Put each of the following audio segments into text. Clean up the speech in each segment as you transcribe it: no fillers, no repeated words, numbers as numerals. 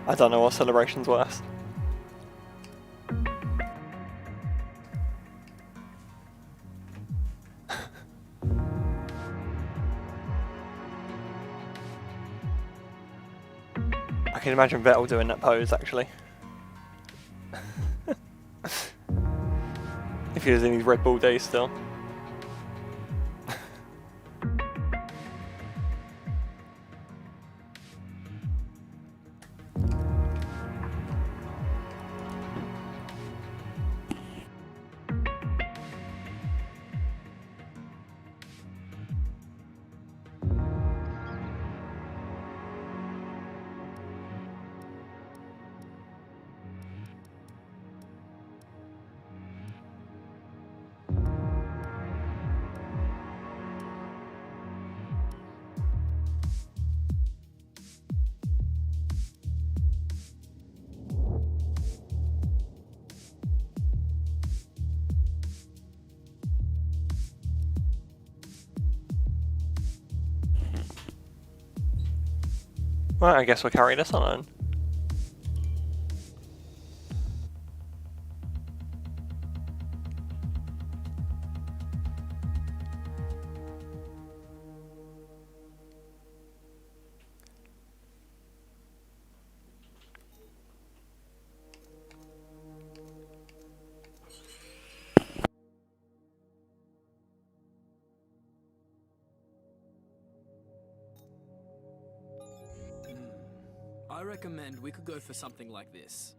I don't know what celebration's worse. I can imagine Vettel doing that pose actually. If he was in his Red Bull days still. Well, I guess we'll carry this on. I recommend we could go for something like this.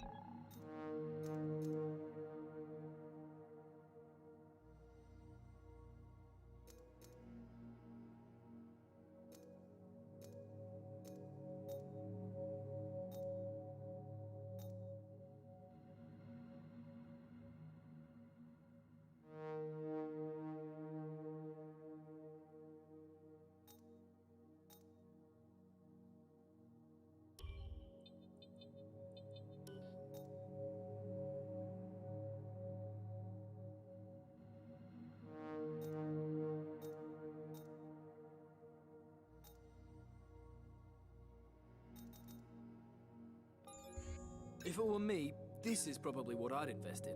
If it were me, this is probably what I'd invest in.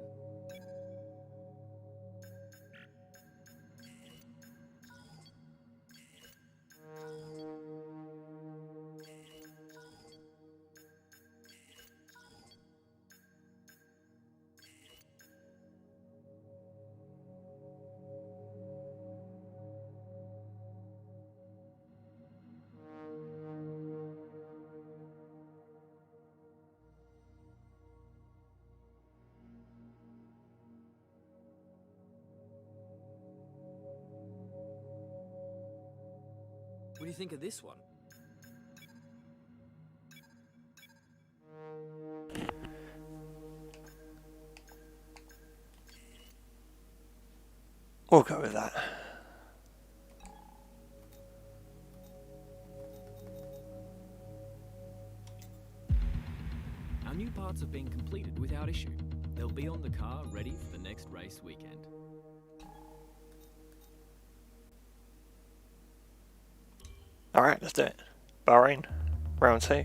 What do you think of this one? We'll go with that. Our new parts have been completed without issue. They'll be on the car ready for the next race weekend. Alright, let's do it. Bahrain, round 2.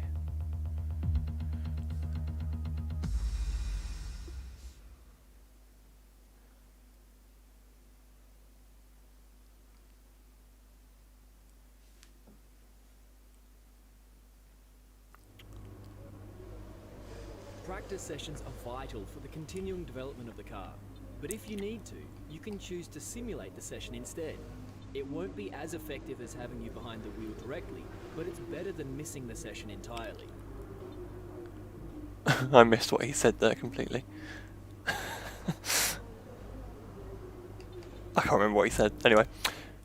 Practice sessions are vital for the continuing development of the car. But if you need to, you can choose to simulate the session instead. It won't be as effective as having you behind the wheel directly, but it's better than missing the session entirely. I missed what he said there completely. I can't remember what he said. Anyway,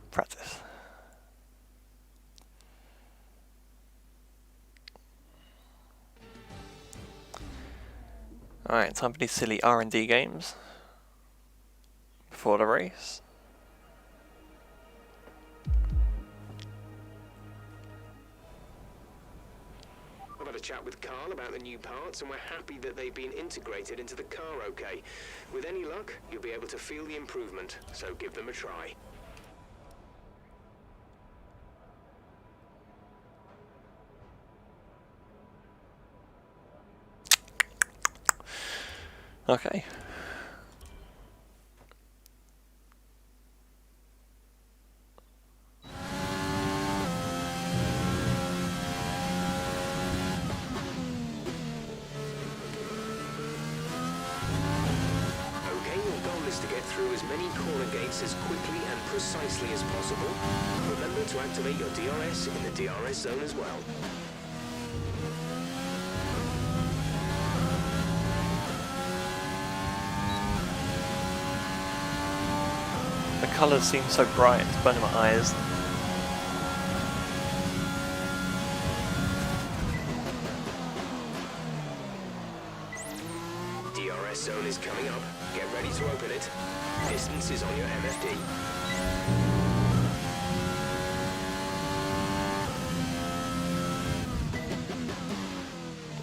practice. Alright, time for these silly R&D games before the race. I've had a chat with Carl about the new parts and we're happy that they've been integrated into the car okay. With any luck, you'll be able to feel the improvement, so give them a try. Okay. Okay, your goal is to get through as many corner gates as quickly and precisely as possible. Remember to activate your DRS in the DRS zone as well. The colours seem so bright, it's burning my eyes. DRS zone is coming up. Get ready to open it. Distance is on your MFD.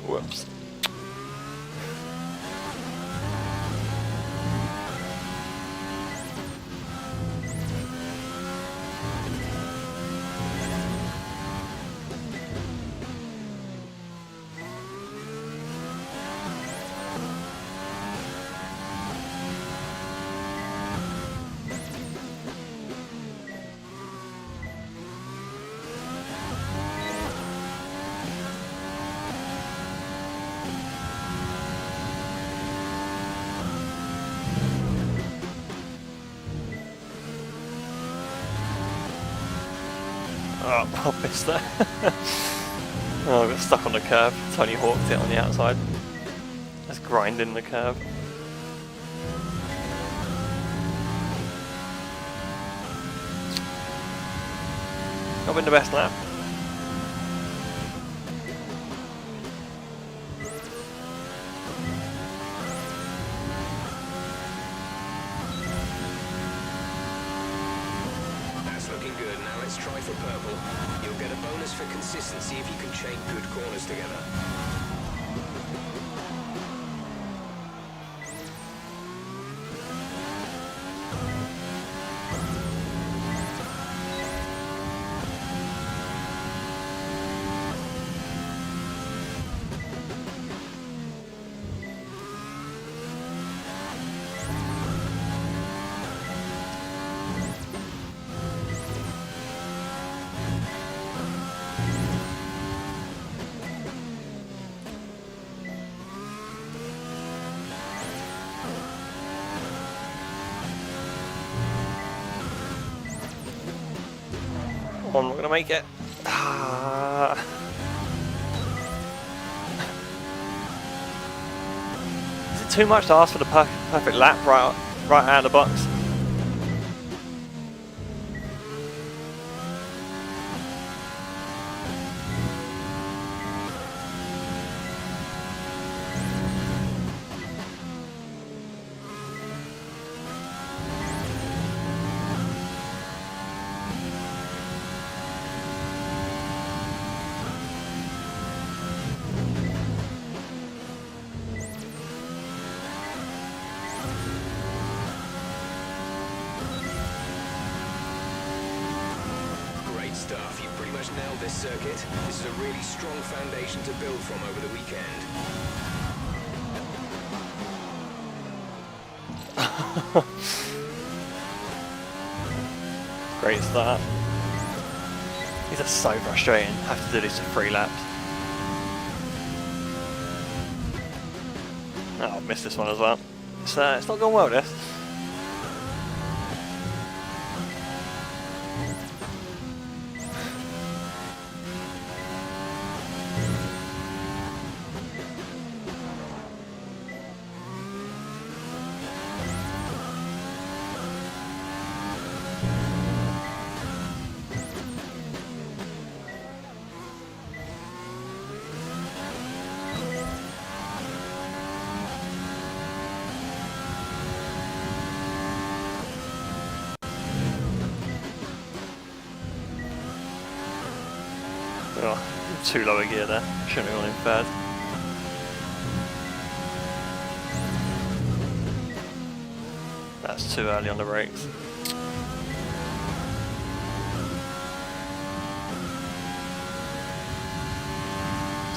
Whoops. Oh, I missed that. Oh, I got stuck on the curb. Tony Hawked it on the outside. Just grinding the curb. Not been the best lap. Looking good. Now let's try for purple. You'll get a bonus for consistency if you can chain good corners together. I'm not gonna make it. Ah. Is it too much to ask for the perfect lap right out of the box? Stuff. You've pretty much nailed this circuit. This is a really strong foundation to build from over the weekend. Great start. These are so frustrating. I have to do these for 3 laps. Oh, I missed this one as well. It's not going well, this. Oh, too low a gear there. Shouldn't have gone in third. That's too early on the brakes.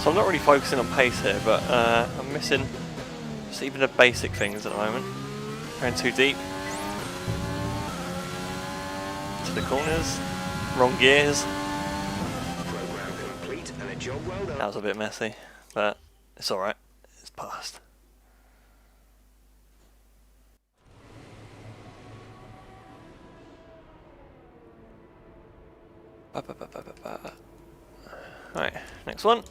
So I'm not really focusing on pace here, but I'm missing Just even the basic things at the moment. Going too deep. To the corners. Wrong gears. Program complete and a job well done. That was a bit messy, but it's alright. It's passed. Alright, next one.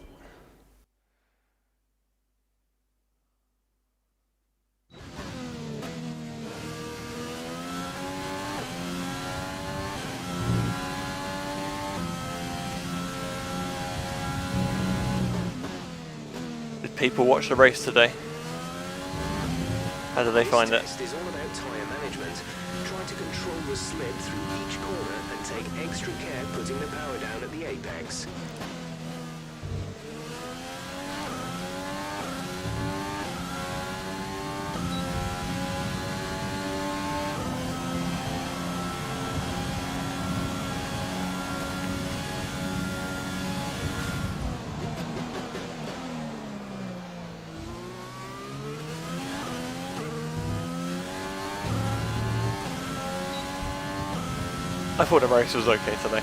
Did people watch the race today? How did they find it? This test is all about tyre management. Try to control the slip through each corner and take extra care putting the power down at the apex. I thought the race was okay today.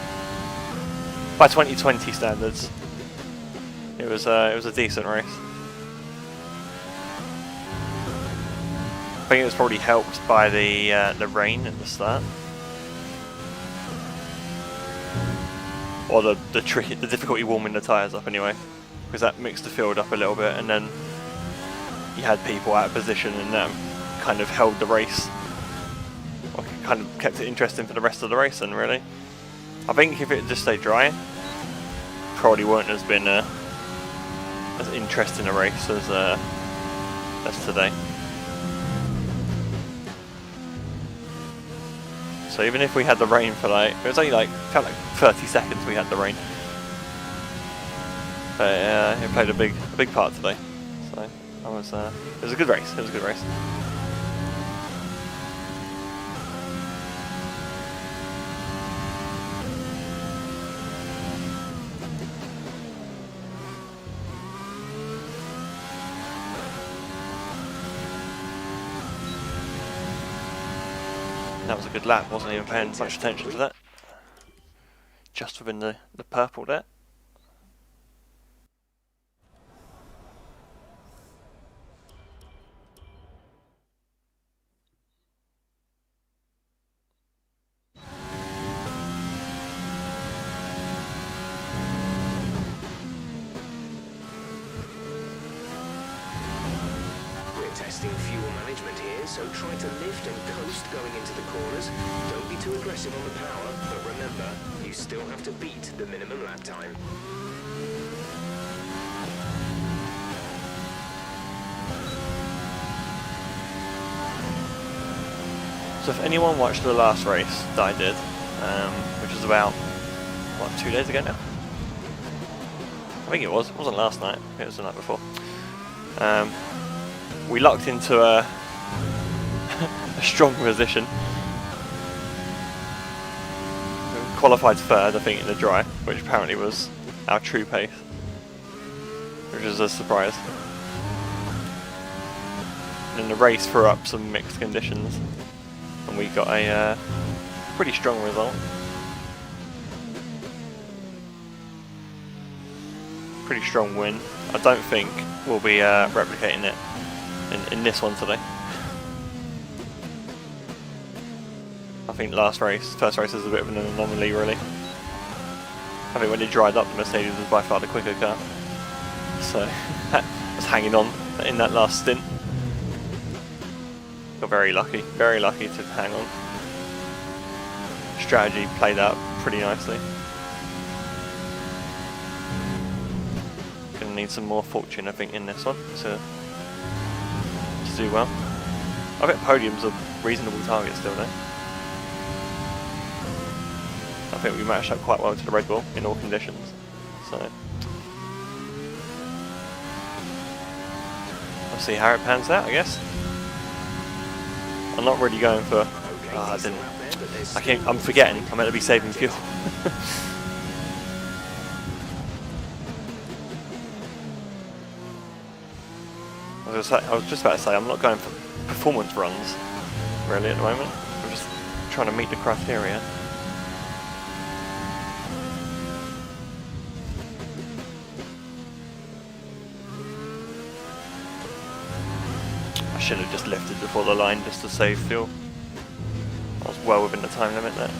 By 2020 standards, it was a decent race. I think it was probably helped by the rain at the start, or the difficulty warming the tyres up anyway, because that mixed the field up a little bit, and then you had people out of position, and that kind of held the race. Kind of kept it interesting for the rest of the race, and really, I think if it just stayed dry, probably wouldn't have been as interesting a race as today. So even if we had the rain for it was only felt like 30 seconds we had the rain, but it played a big part today. So it was a good race. It was a good race. That was a good lap, wasn't even paying much attention to that. Just within the purple there. Testing fuel management here, so try to lift and coast going into the corners. Don't be too aggressive on the power, but remember, you still have to beat the minimum lap time. So if anyone watched the last race that I did, which was about, what, 2 days ago now? I think it wasn't last night, it was the night before. We locked into a strong position. We qualified third, I think, in the dry, which apparently was our true pace, which was a surprise. And in the race threw up some mixed conditions, and we got a pretty strong result. Pretty strong win. I don't think we'll be replicating it in this one today. I think first race is a bit of an anomaly, really. I think when it dried up, the Mercedes was by far the quicker car, so was hanging on in that last stint. Got very lucky to hang on. Strategy played out pretty nicely. Gonna need some more fortune, I think, in this one to do well. I bet podium's a reasonable target still though. I think we matched up quite well to the Red Bull in all conditions. So we'll see how it pans out, I guess. I'm not really going for. I'm forgetting. I'm meant to be saving fuel. I was just about to say, I'm not going for performance runs, really, at the moment. I'm just trying to meet the criteria. I should have just lifted before the line just to save fuel. I was well within the time limit there.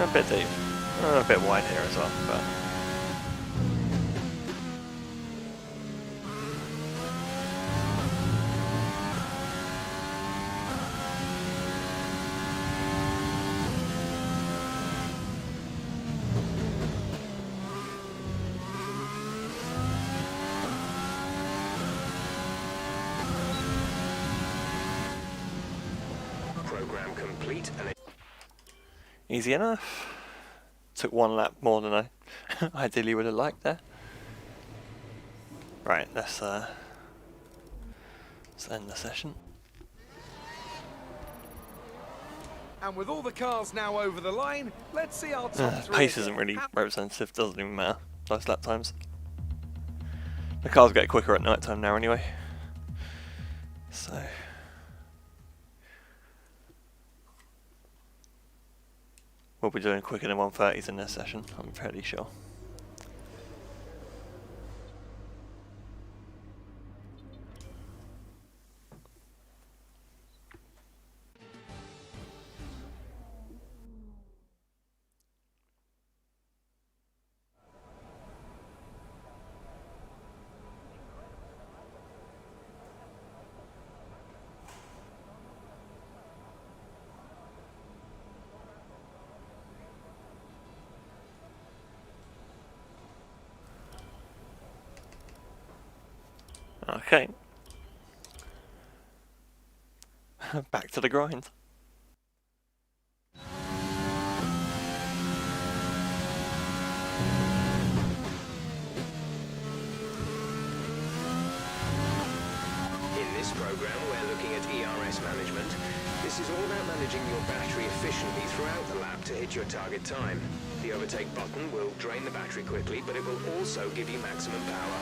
A bit deep, a bit wide here as well, but Program complete and easy enough. Took one lap more than I ideally would have liked there. Right, let's end the session. And with all the cars now over the line, let's see our top three. Pace isn't really representative, doesn't even matter. Those lap times. The cars get quicker at night time now anyway. So we'll be doing quicker than 130s in this session, I'm fairly sure. Okay. Back to the grind. in this program we're looking at ERS management. This is all about managing your battery efficiently throughout the lap to hit your target time. The overtake button will drain the battery quickly, but it will also give you maximum power.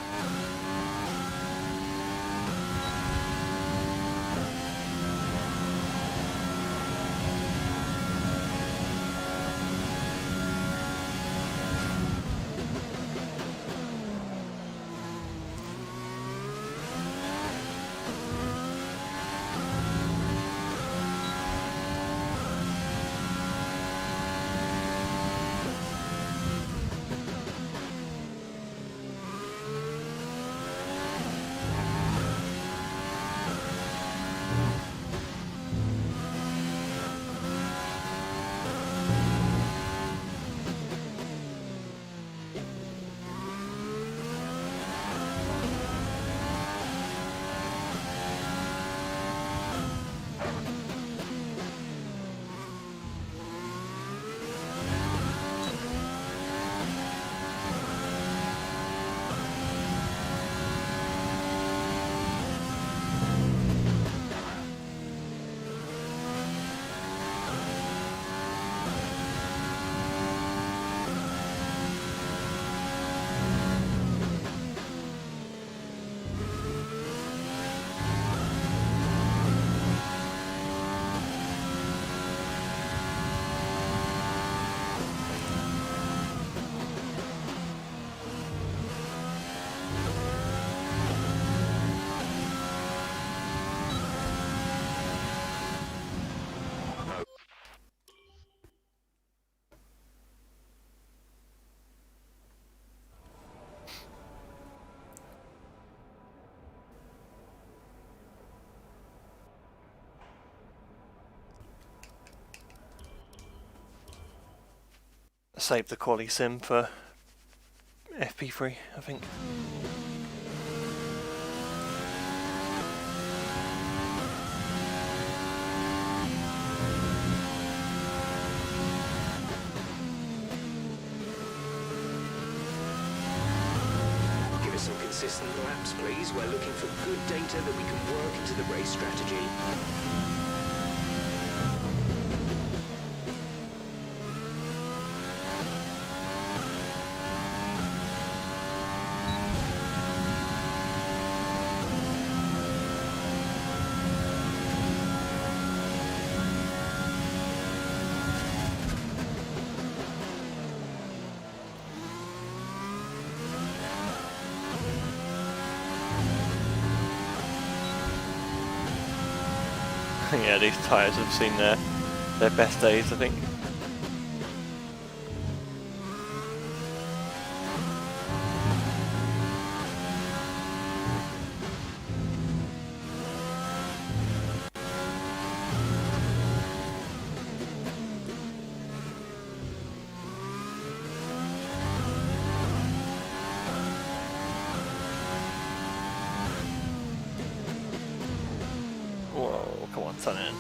Save the quali sim for FP3, I think. consistent laps, please. We're looking for good data that we can work into the race strategy. Yeah, these tyres have seen their best days, I think. Whoa, come on, turn in.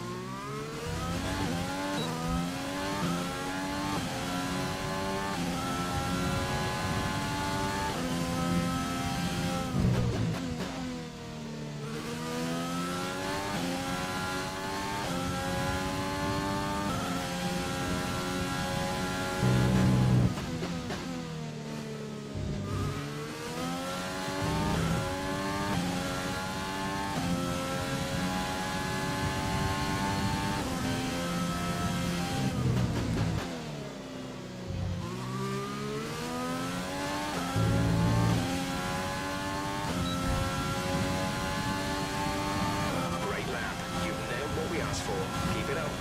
Great lap. You've nailed what we asked for. Keep it up.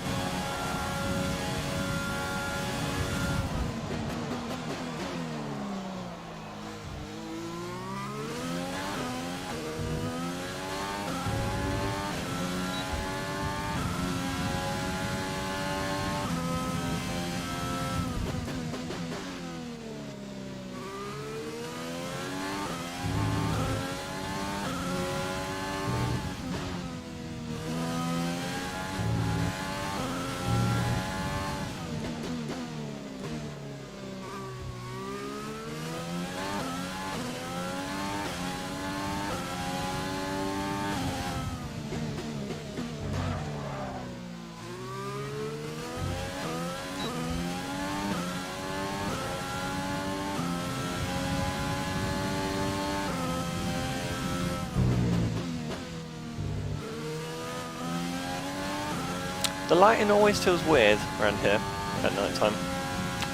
The lighting always feels weird around here at night time.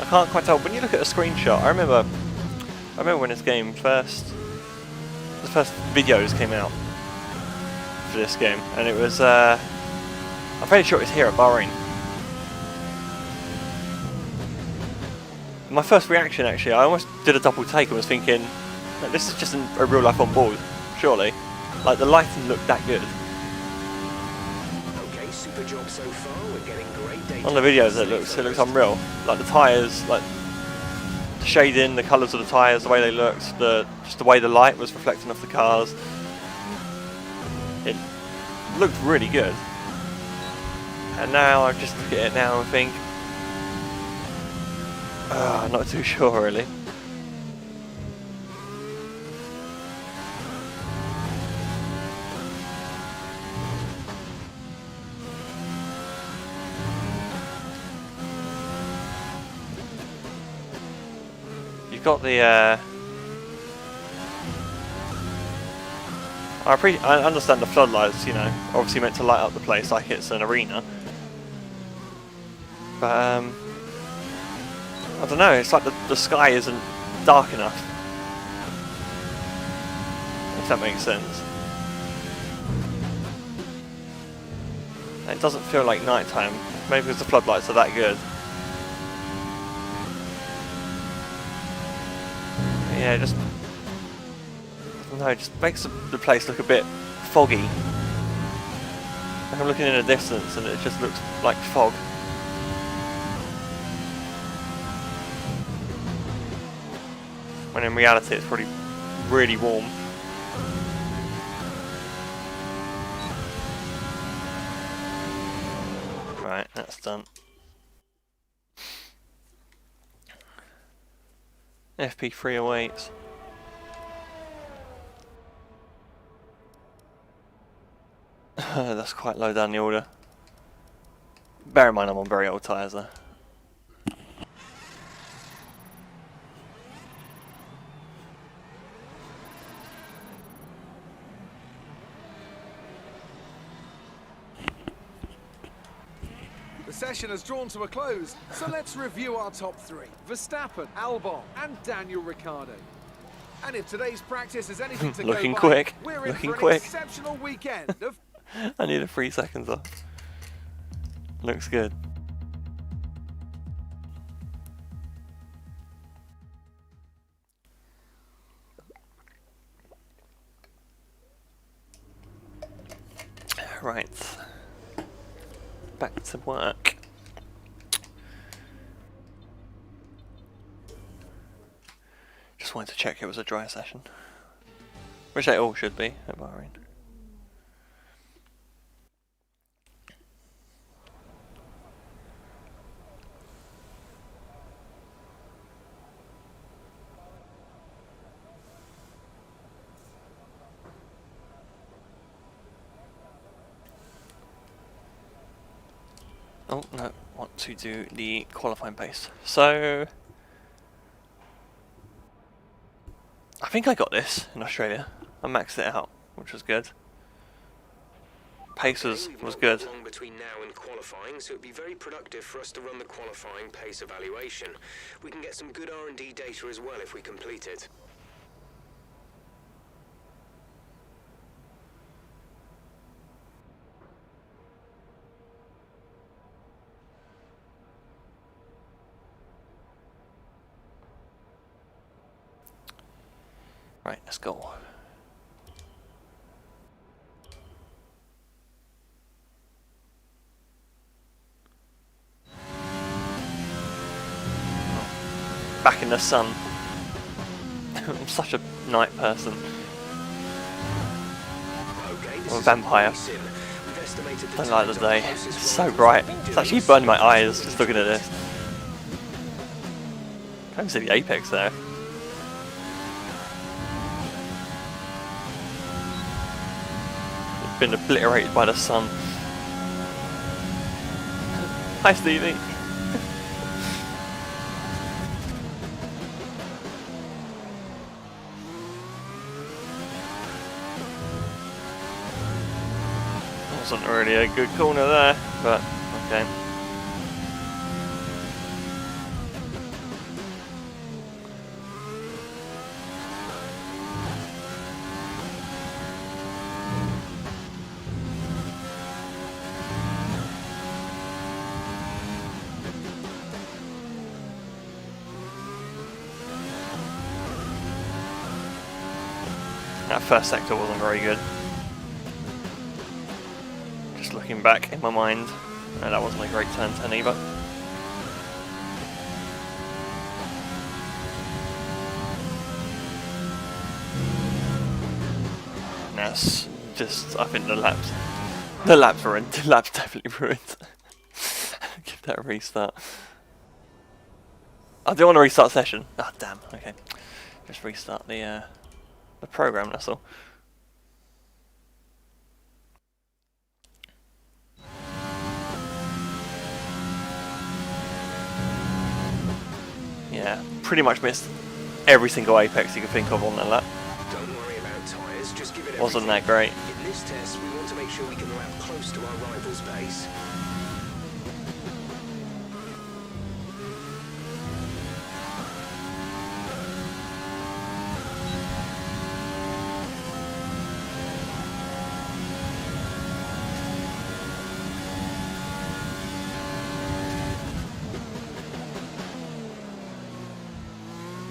I can't quite tell. When you look at a screenshot, I remember when this game first, the first videos came out for this game, and it was, I'm fairly sure it was here at Bahrain. My first reaction, actually, I almost did a double take and was thinking, "No, this is just a real life on board, surely." Like, the lighting looked that good. Okay, super job so far. We're getting great data. On the videos it looks unreal. Like the tyres, like the shading, the colours of the tyres, the way they looked, just the way the light was reflecting off the cars. It looked really good. And now I just look at it now and think, I'm not too sure really. You've got the I understand the floodlights, you know, obviously meant to light up the place like it's an arena. But I don't know, it's like the sky isn't dark enough. If that makes sense. It doesn't feel like nighttime, maybe because the floodlights are that good. Yeah, just, I don't know, it just makes the place look a bit foggy. Like I'm looking in the distance and it just looks like fog. When in reality it's probably really warm. Right, that's done. FP308. That's quite low down the order. Bear in mind I'm on very old tyres though. The session has drawn to a close, so let's review our top three. Verstappen, Albon, and Daniel Ricciardo. And if today's practice is anything to Looking go by, quick. we're in Looking for an quick. exceptional weekend of I need a 3 seconds off. Looks good. Right. Back to work. Just wanted to check it was a dry session. Which they all should be at Bahrain. Oh no, want to do the qualifying pace. So I think I got this in Australia. I maxed it out, which was good. Pace was good. Long between now and qualifying, so it'd be very productive for us to run the qualifying pace evaluation. We can get some good R&D data as well if we complete it. Right, let's go. Back in the sun. I'm such a night person. I'm a vampire. Don't like the day. It's so bright. It's actually burning my eyes just looking at this. Can't even see the apex there. It's been obliterated by the sun. Hi Stevie. Wasn't really a good corner there, but okay. That first sector wasn't very good. Just looking back in my mind, that wasn't a great turn 10 either. That's just, I think the laps ruined. The laps definitely ruined. Give that a restart. I do want to restart session. Ah, damn. Okay, just restart the program. That's all. Yeah, pretty much missed every single apex you could think of on that lap. Don't worry about tyres, just give it Wasn't everything. that great. In this test, we want to make sure we can lap close to our rival's pace.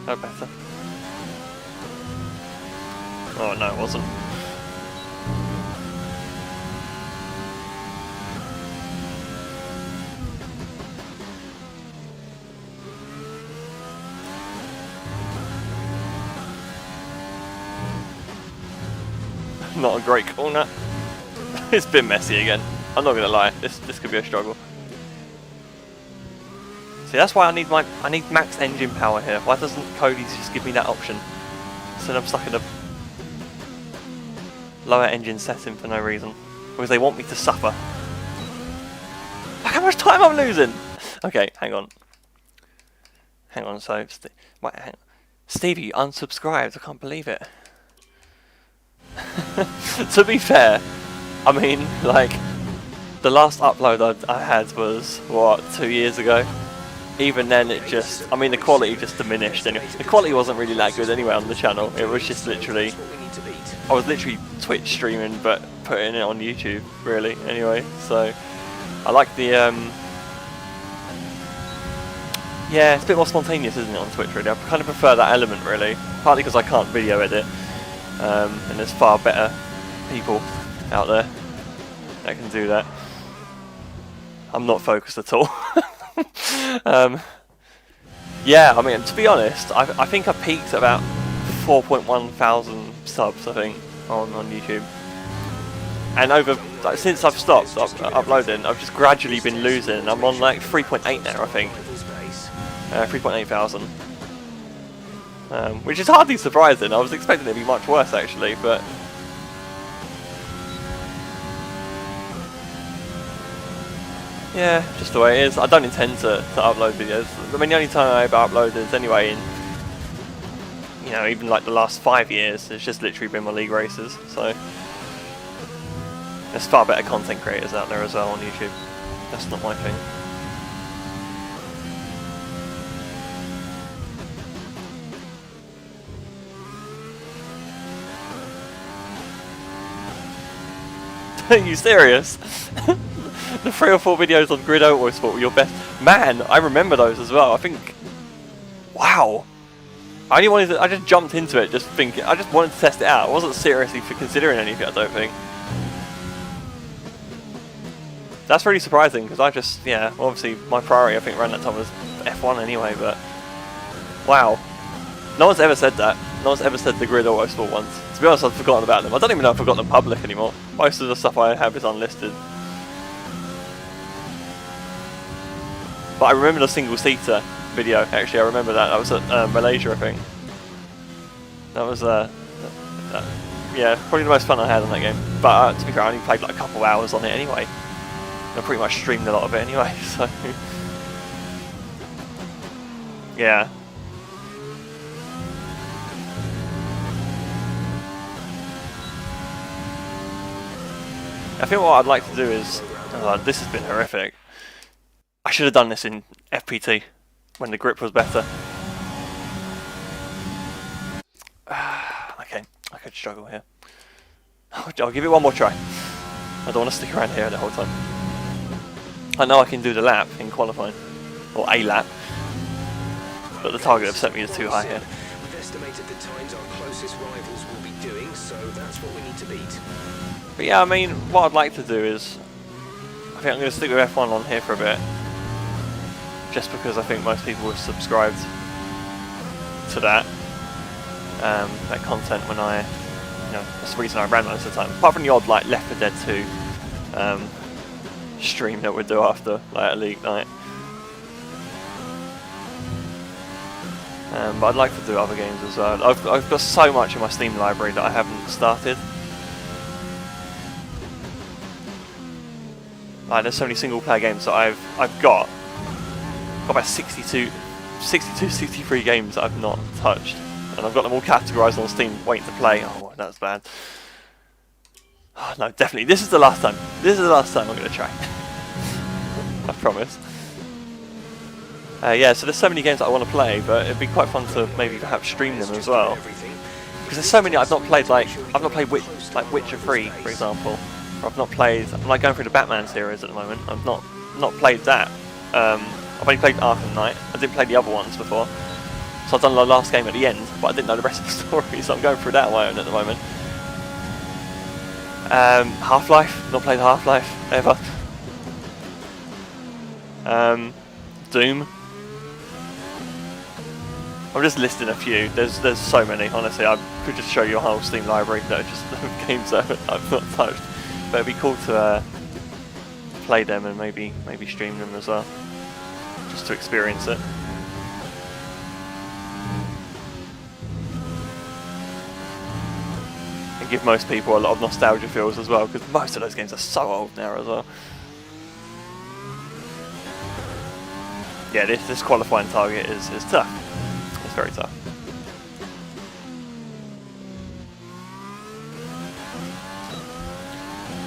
No better. Oh no, it wasn't. Not a great corner. It's been messy again. I'm not gonna lie. This could be a struggle. See, that's why I need max engine power here. Why doesn't Cody's just give me that option? Instead I'm stuck in a lower engine setting for no reason. Because they want me to suffer. Look how much time I'm losing! Okay, hang on. Hang on, so... Wait, hang on. Stevie, unsubscribed. I can't believe it. To be fair, I mean, like... The last upload I had was, what, 2 years ago? Even then it just... I mean, the quality just diminished anyway. The quality wasn't really that good anyway on the channel. It was just literally... I was literally Twitch streaming, but putting it on YouTube, really, anyway. So, I like the... Yeah, it's a bit more spontaneous, isn't it, on Twitch, really? I kind of prefer that element, really. Partly because I can't video edit. And there's far better people out there that can do that. I'm not focused at all. Yeah, I mean, to be honest, I think I peaked at about 4.1 thousand subs, I think, on YouTube. And over, like, since I've stopped uploading, I've just gradually been losing. I'm on like 3.8 now, I think. 3.8 thousand. Which is hardly surprising. I was expecting it to be much worse, actually, but... Yeah, just the way it is. I don't intend to upload videos. I mean, the only time I ever upload is anyway in, you know, even like the last 5 years, it's just literally been my league races. So there's far better content creators out there as well on YouTube. That's not my thing. Are you serious? The 3 or 4 videos on Grid Autosport were your best. Man, I remember those as well. I think, wow. I just jumped into it, just thinking. I just wanted to test it out. I wasn't seriously considering anything, I don't think. That's really surprising because I just, yeah, well, obviously my priority I think around that time was F1 anyway. But wow, no one's ever said that. No one's ever said the Grid Autosport once. To be honest, I've forgotten about them. I don't even know if I've got them public anymore. Most of the stuff I have is unlisted. But I remember the single-seater video, actually. I remember that. That was at Malaysia, I think. That was, yeah, probably the most fun I had on that game. But to be fair, I only played like a couple hours on it anyway. I pretty much streamed a lot of it anyway, so... Yeah. I think what I'd like to do is... this has been horrific. I should have done this in FPT, when the grip was better. Okay, I could struggle here. I'll give it one more try. I don't want to stick around here the whole time. I know I can do the lap in qualifying, or a lap, but the target have set me as too high here. We've estimated the times our closest rivals will be doing, so that's what we need to beat. But yeah, I mean, what I'd like to do is, I think I'm going to stick with F1 on here for a bit. Just because I think most people have subscribed to that content when I, you know, that's the reason I ran most of the time. Apart from the odd like Left 4 Dead 2 stream that we'd do after like a league night. But I'd like to do other games as well. I've got so much in my Steam library that I haven't started. Like, there's so many single player games that I've got about 63 games that I've not touched, and I've got them all categorised on Steam waiting to play. Oh, that's bad. Oh, no, definitely, this is the last time. This is the last time I'm going to try. I promise. Yeah, so there's so many games that I want to play, but it'd be quite fun to maybe perhaps stream them as well. Because there's so many I've not played, like, I've not played Witcher 3, for example. Or I've not played, I'm like going through the Batman series at the moment. I've not played that. I've only played Arkham Knight. I didn't play the other ones before. So I've done the last game at the end, but I didn't know the rest of the story, so I'm going through that on my own at the moment. Half-Life, not played Half-Life ever. Doom. I'm just listing a few. There's so many, honestly. I could just show you a whole Steam library that are just games that I've not touched. But it'd be cool to play them and maybe stream them as well, just to experience it. And give most people a lot of nostalgia feels as well, because most of those games are so old now as well. Yeah, this qualifying target is tough. It's very tough.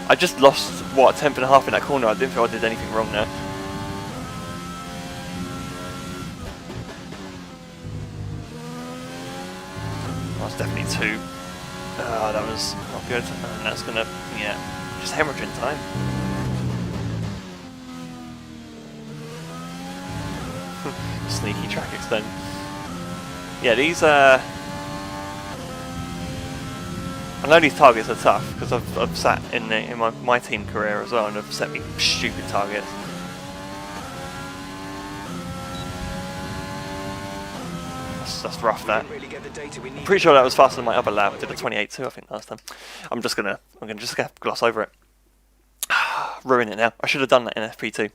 I just lost, what, a tenth and a half in that corner. I didn't feel I did anything wrong there. That's definitely 2. That was not good. And that's gonna, yeah, just hemorrhaging time. Sneaky track extend. Yeah, these I know these targets are tough because I've sat in my team career as well and have set me stupid targets. That's rough. That. I'm pretty sure that was faster than my other lap. I did a 28.2 I think last time. I'm gonna just gloss over it. Ruin it now. I should have done that in FP2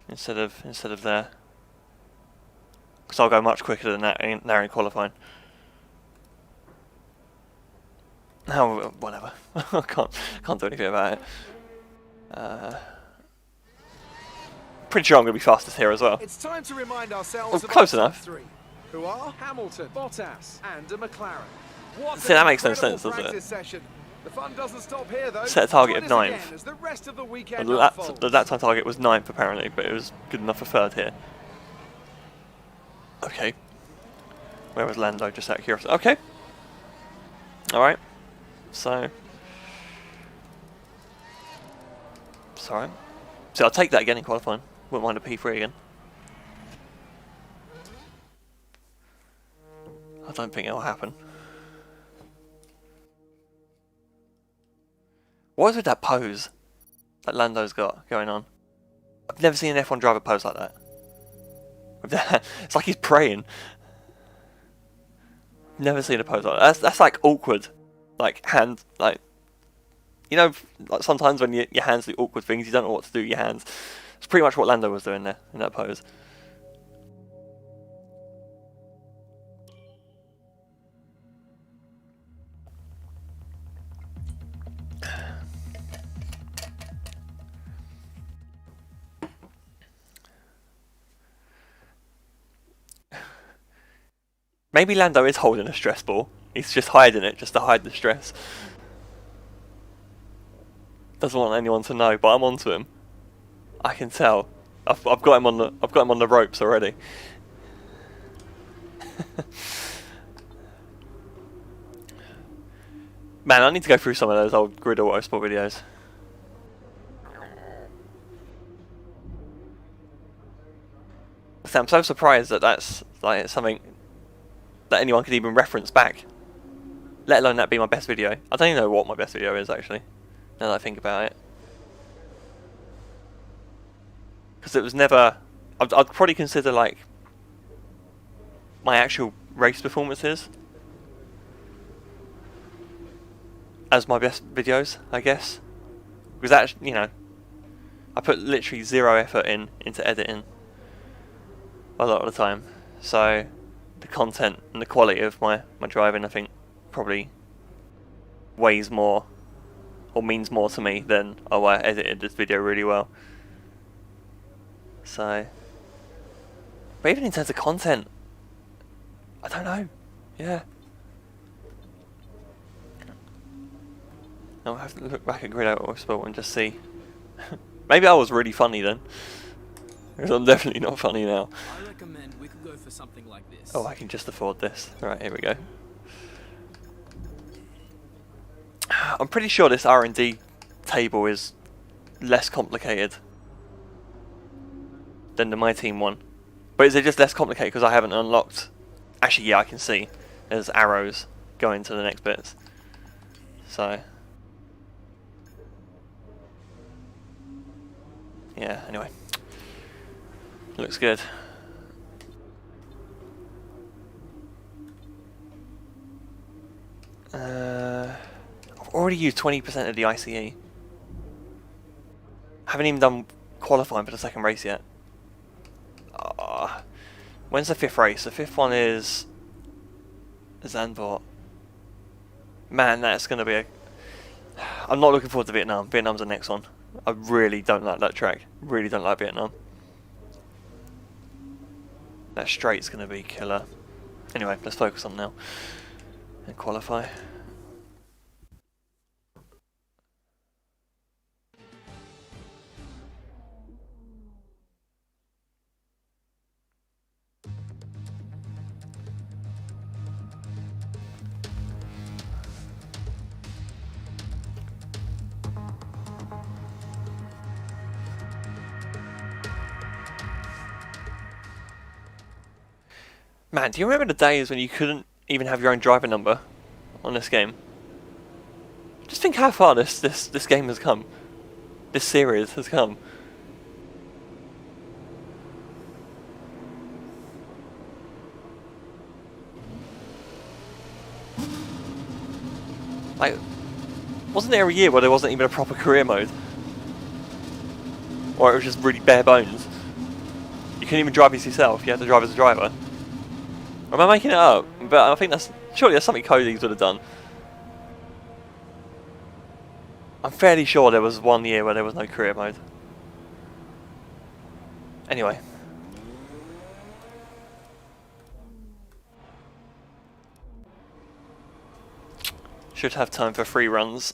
instead of there, because I'll go much quicker than that in qualifying. Oh, whatever. I can't do anything about it. Pretty sure I'm going to be fastest here as well. It's time to remind ourselves close enough. 3, who are Hamilton, Bottas, and a McLaren. What See, that makes no incredible sense, does it? session. The fun doesn't stop here, though. Set a target of Join us 9th. again as the rest of the weekend The lap time target was 9th apparently, but it was good enough for 3rd here. Okay. Where was Lando? Just out of curiosity. Okay. Alright. So. Sorry. See, I'll take that again in qualifying. Wouldn't mind a P3 again. I don't think it'll happen. What is with that pose that Lando's got going on? I've never seen an F1 driver pose like that. With that, it's like he's praying. Never seen a pose like that. That's like awkward. Like hand, like, you know, like sometimes when your hands do awkward things, you don't know what to do with your hands. It's pretty much what Lando was doing there in that pose. Maybe Lando is holding a stress ball. He's just hiding it, just to hide the stress. Doesn't want anyone to know, but I'm onto him. I can tell. I've got him on the ropes already. Man, I need to go through some of those old Grid Autosport videos. I'm so surprised that that's like something that anyone could even reference back, let alone that be my best video. I don't even know what my best video is actually, now that I think about it, because it was never. I'd probably consider like my actual race performances as my best videos, I guess, because that, you know, I put literally zero effort into editing a lot of the time, so the content and the quality of my driving, I think, probably weighs more or means more to me than, oh, I edited this video really well. So, but even in terms of content, I don't know. Yeah. I'll have to look back at Grid Autosport and just see. Maybe I was really funny then. Because I'm definitely not funny now. I recommend we could go for something like this. Oh, I can just afford this. Right, here we go. I'm pretty sure this R&D table is less complicated than the My Team one. But is it just less complicated because I haven't unlocked... Actually, yeah, I can see there's arrows going to the next bits. So... yeah, anyway. Looks good. I've already used 20% of the ICE. Haven't even done qualifying for the second race yet. When's the 5th race? The 5th one is Zandvoort. Man, that's going to be a... I'm not looking forward to Vietnam. Vietnam's the next one. I really don't like that track. Really don't like Vietnam. That straight's going to be killer. Anyway, let's focus on now. And qualify. Man, do you remember the days when you couldn't even have your own driver number on this game? Just think how far this game has come. This series has come. Like, wasn't there a year where there wasn't even a proper career mode? Or it was just really bare bones? You couldn't even drive as yourself, you had to drive as a driver. Or am I making it up? But I think surely that's something Cody's would have done. I'm fairly sure there was one year where there was no career mode. Anyway. Should have time for 3 runs.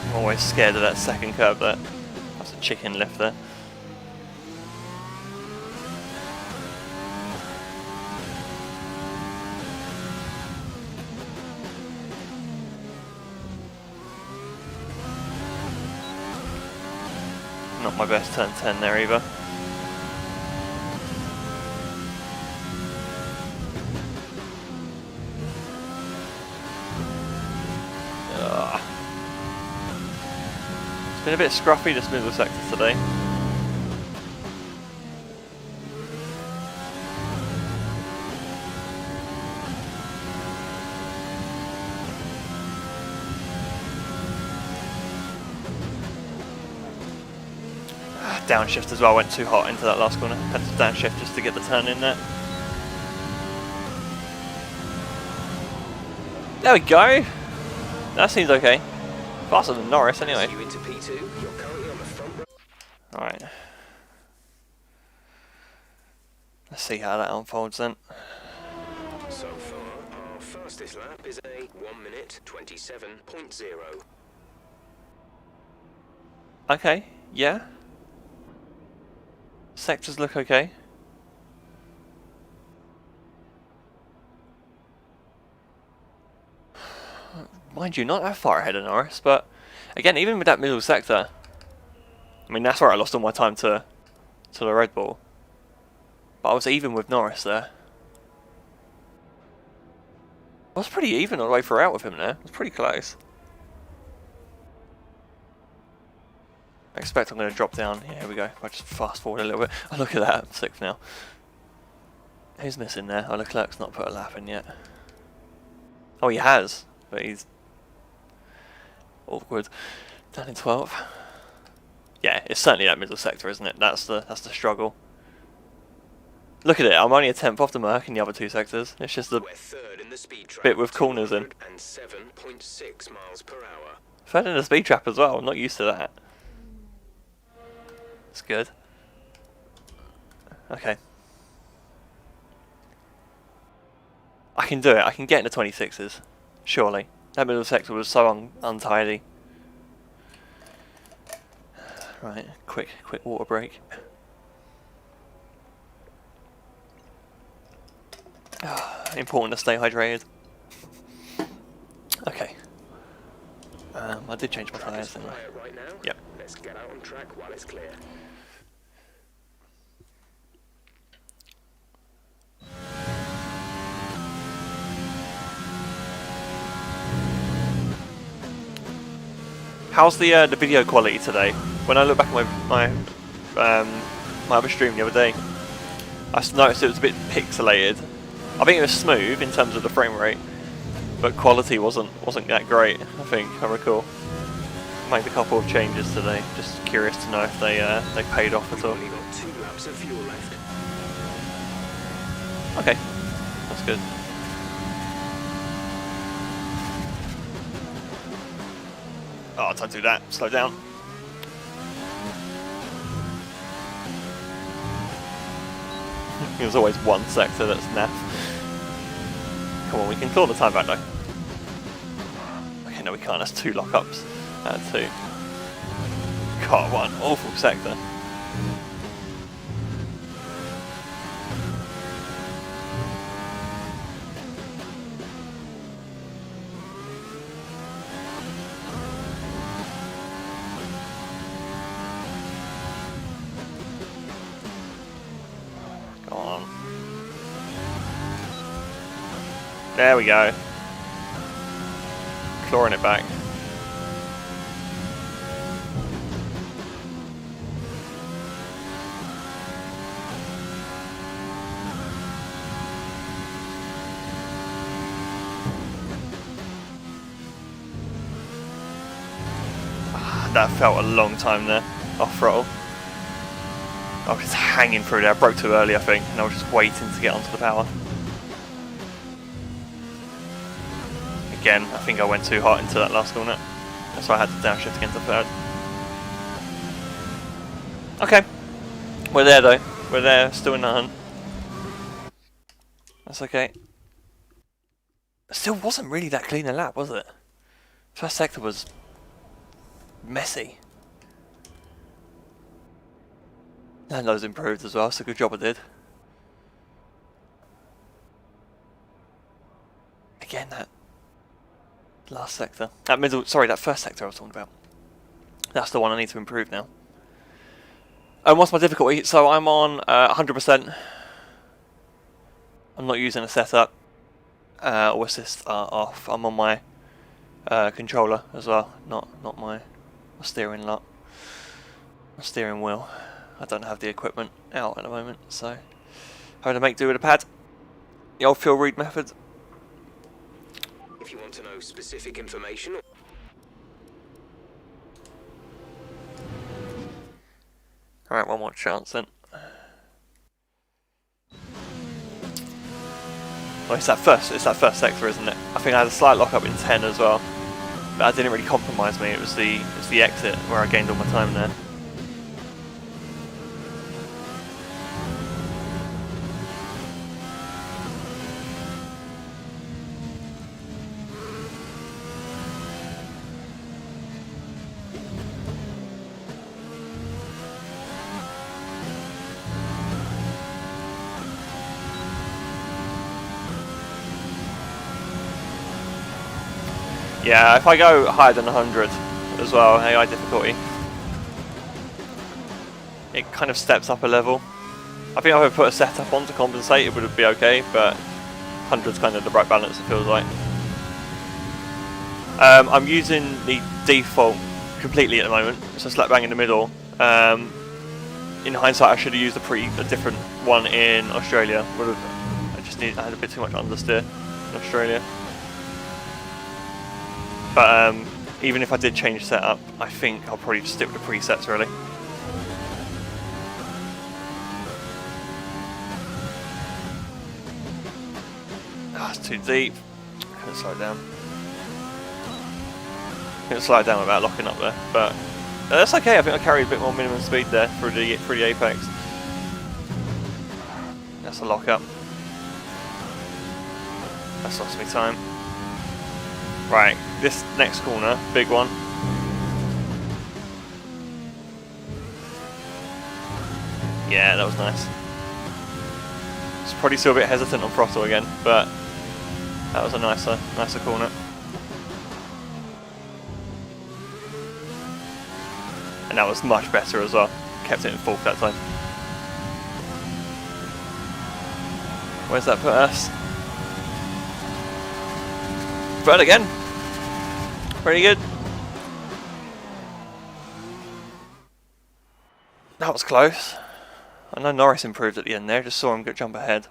I'm always scared of that second curve there. That's a chicken lift there. Not my best turn 10 there either. It's been a bit scruffy this middle sector today. Downshift as well, went too hot into that last corner. Had to downshift just to get the turn in there. There we go. That seems okay. Faster than Norris anyway. Alright. Let's see how that unfolds then. So far, our fastest lap is a 1 minute 27.0. Okay, yeah. Sectors look okay. Mind you, not that far ahead of Norris, but again, even with that middle sector, I mean, that's where I lost all my time to the Red Bull. But I was even with Norris there. I was pretty even all the way throughout with him there. It was pretty close. I expect I'm going to drop down. Yeah, here we go. If I just fast forward a little bit. Oh, look at that. I'm 6th now. Who's missing there? Oh, Leclerc's not put a lap in yet. Oh, he has. But he's awkward. Down in 12th. Yeah, it's certainly that middle sector, isn't it? That's the struggle. Look at it. I'm only a 10th off the Merc in the other 2 sectors. It's just the bit with corners in. 7.6 miles per hour. 3rd in the speed trap as well. I'm not used to that. It's good. Okay. I can do it. I can get into 26s. Surely. That middle sector was so untidy. Right, quick water break. Important to stay hydrated. Okay. I did change my tyres, didn't I? Right now. Yep. Let's get out on track while it's clear. How's the video quality today? When I look back at my other stream the other day, I noticed it was a bit pixelated. I think it was smooth in terms of the frame rate, but quality wasn't that great. I think I recall. Made a couple of changes today. Just curious to know if they paid off at all. We've only got 2 laps of fuel left. Okay, that's good. Oh, don't do that. Slow down. There's always one sector that's naff. Come on, we can claw the time back though. Okay, no we can't. That's 2 lockups. 2. God, what an awful sector. Go on. There we go. Clawing it back. That felt a long time there, off throttle. I was just hanging through there, I broke too early I think, and I was just waiting to get onto the power. Again, I think I went too hot into that last corner. That's why I had to downshift against the third. Okay, we're there though. We're there, still in the hunt. That's okay. It still wasn't really that clean a lap, was it? First sector was messy. Lando's improved as well, so good job I did. Again, that last sector. That first sector I was talking about. That's the one I need to improve now. And what's my difficulty? So I'm on 100%. I'm not using a setup. All assists are off. I'm on my controller as well, not my steering lock. My steering wheel. I don't have the equipment out at the moment, so having to make do with a pad. The old field read method. If you want to know specific information. Alright, one more chance then. Well, it's that first sector, isn't it? I think I had a slight lock up in 10 as well. But that didn't really compromise me, it was the exit where I gained all my time there. Yeah, if I go higher than 100 as well, AI difficulty, it kind of steps up a level. I think if I put a setup on to compensate, it would be okay, but 100's kind of the right balance, it feels like. I'm using the default completely at the moment, so slap bang in the middle. In hindsight, I should have used a different one in Australia. I had a bit too much understeer in Australia. But even if I did change setup, I think I'll probably just stick with the presets really. Ah, it's too deep. Couldn't slow it down. Couldn't slow it down without locking up there, but that's okay. I think I carried a bit more minimum speed there through the apex. That's a lock up. That's lost me time. Right, this next corner, big one. Yeah, that was nice. It's probably still a bit hesitant on throttle again, but that was a nicer corner. And that was much better as well. Kept it in fourth that time. Where's that put us? Third again. Pretty good. That was close. I know Norris improved at the end there. Just saw him jump ahead.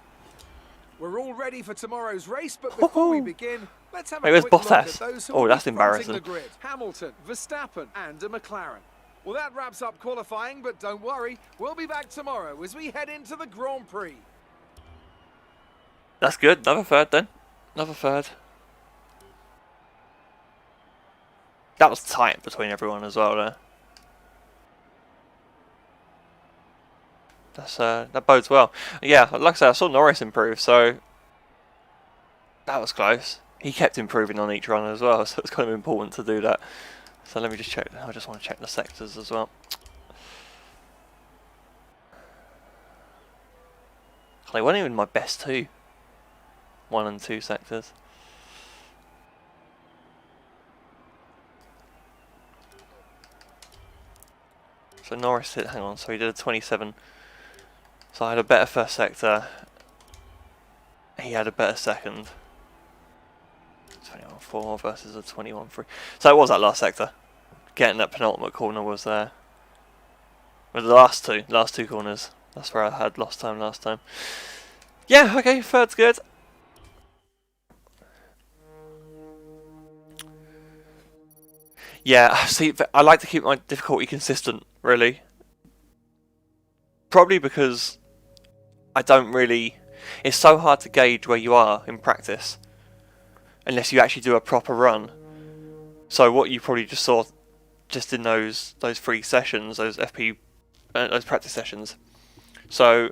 We're all ready for tomorrow's race, but before we begin, let's have a Where's quick look at Bottas? those who Oh, will that's be fronting embarrassing. the grid. Hamilton, Verstappen, and a McLaren. Well, that wraps up qualifying, but don't worry, we'll be back tomorrow as we head into the Grand Prix. That's good. Another third then. Another third. That was tight between everyone as well there. That bodes well. Yeah, like I said, I saw Norris improve, so that was close. He kept improving on each run as well, so it's kind of important to do that. So let me just check. I just want to check the sectors as well. They weren't even my best two. 1 and 2 sectors. So Norris did, hang on, so he did a 27. So I had a better first sector. He had a better second. 21.4 versus a 21.3. So it was that last sector. Getting that penultimate corner was there. Well, the last two corners. That's where I had lost time last time. Yeah, okay, third's good. Yeah, see, I like to keep my difficulty consistent, really. Probably because I don't really... It's so hard to gauge where you are in practice unless you actually do a proper run. So what you probably just saw just in those 3 sessions, those those practice sessions. So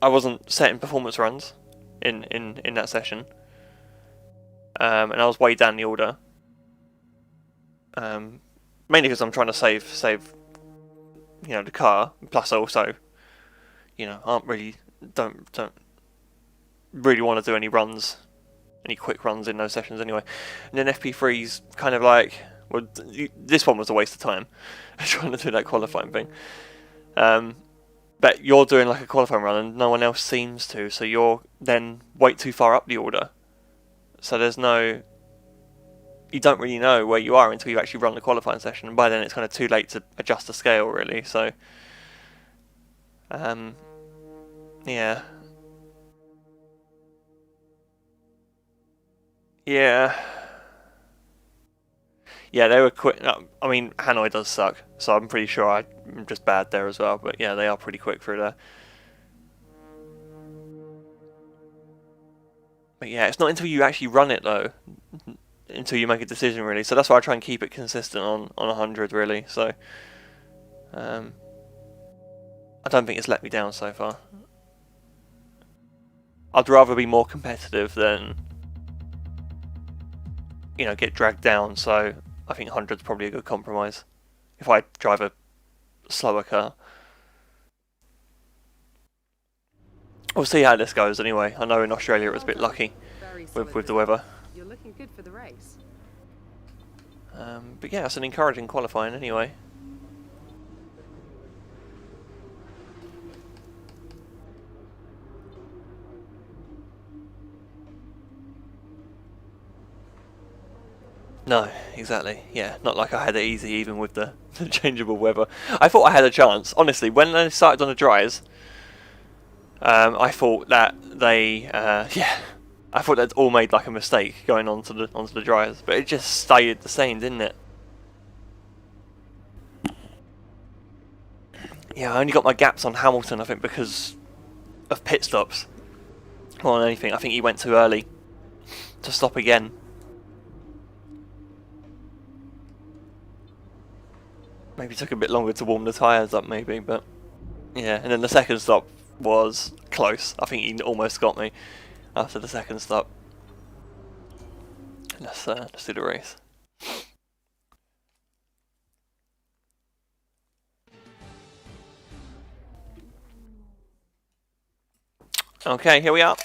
I wasn't setting performance runs in that session, and I was way down the order. Mainly because I'm trying to save the car. Plus also, don't really want to do any quick runs in those sessions anyway. And then FP3's kind of like, well, this one was a waste of time trying to do that qualifying thing. But you're doing like a qualifying run and no one else seems to, so you're then way too far up the order. So you don't really know where you are until you actually run the qualifying session, and by then it's kind of too late to adjust the scale, really. So, yeah. Yeah, they were quick. I mean, Hanoi does suck, so I'm pretty sure I'm just bad there as well. But yeah, they are pretty quick through there. But yeah, it's not until you actually run it though, until you make a decision, really. So that's why I try and keep it consistent on 100, really. So I don't think it's let me down so far. I'd rather be more competitive than get dragged down. So I think 100's probably a good compromise if I drive a slower car. We'll see how this goes anyway. I know in Australia it was a bit lucky with the weather. You're looking good for the race. But yeah, it's an encouraging qualifying anyway. No, exactly. Yeah, not like I had it easy even with the changeable weather. I thought I had a chance. Honestly, when they started on the dries, I thought that they, I thought they'd all made like a mistake going onto the dries, but it just stayed the same, didn't it? Yeah, I only got my gaps on Hamilton, I think, because of pit stops. More than anything, I think he went too early to stop again. Maybe took a bit longer to warm the tyres up, maybe, but yeah. And then the second stop was close. I think he almost got me after the second stop. Let's do the race. Okay, here we are.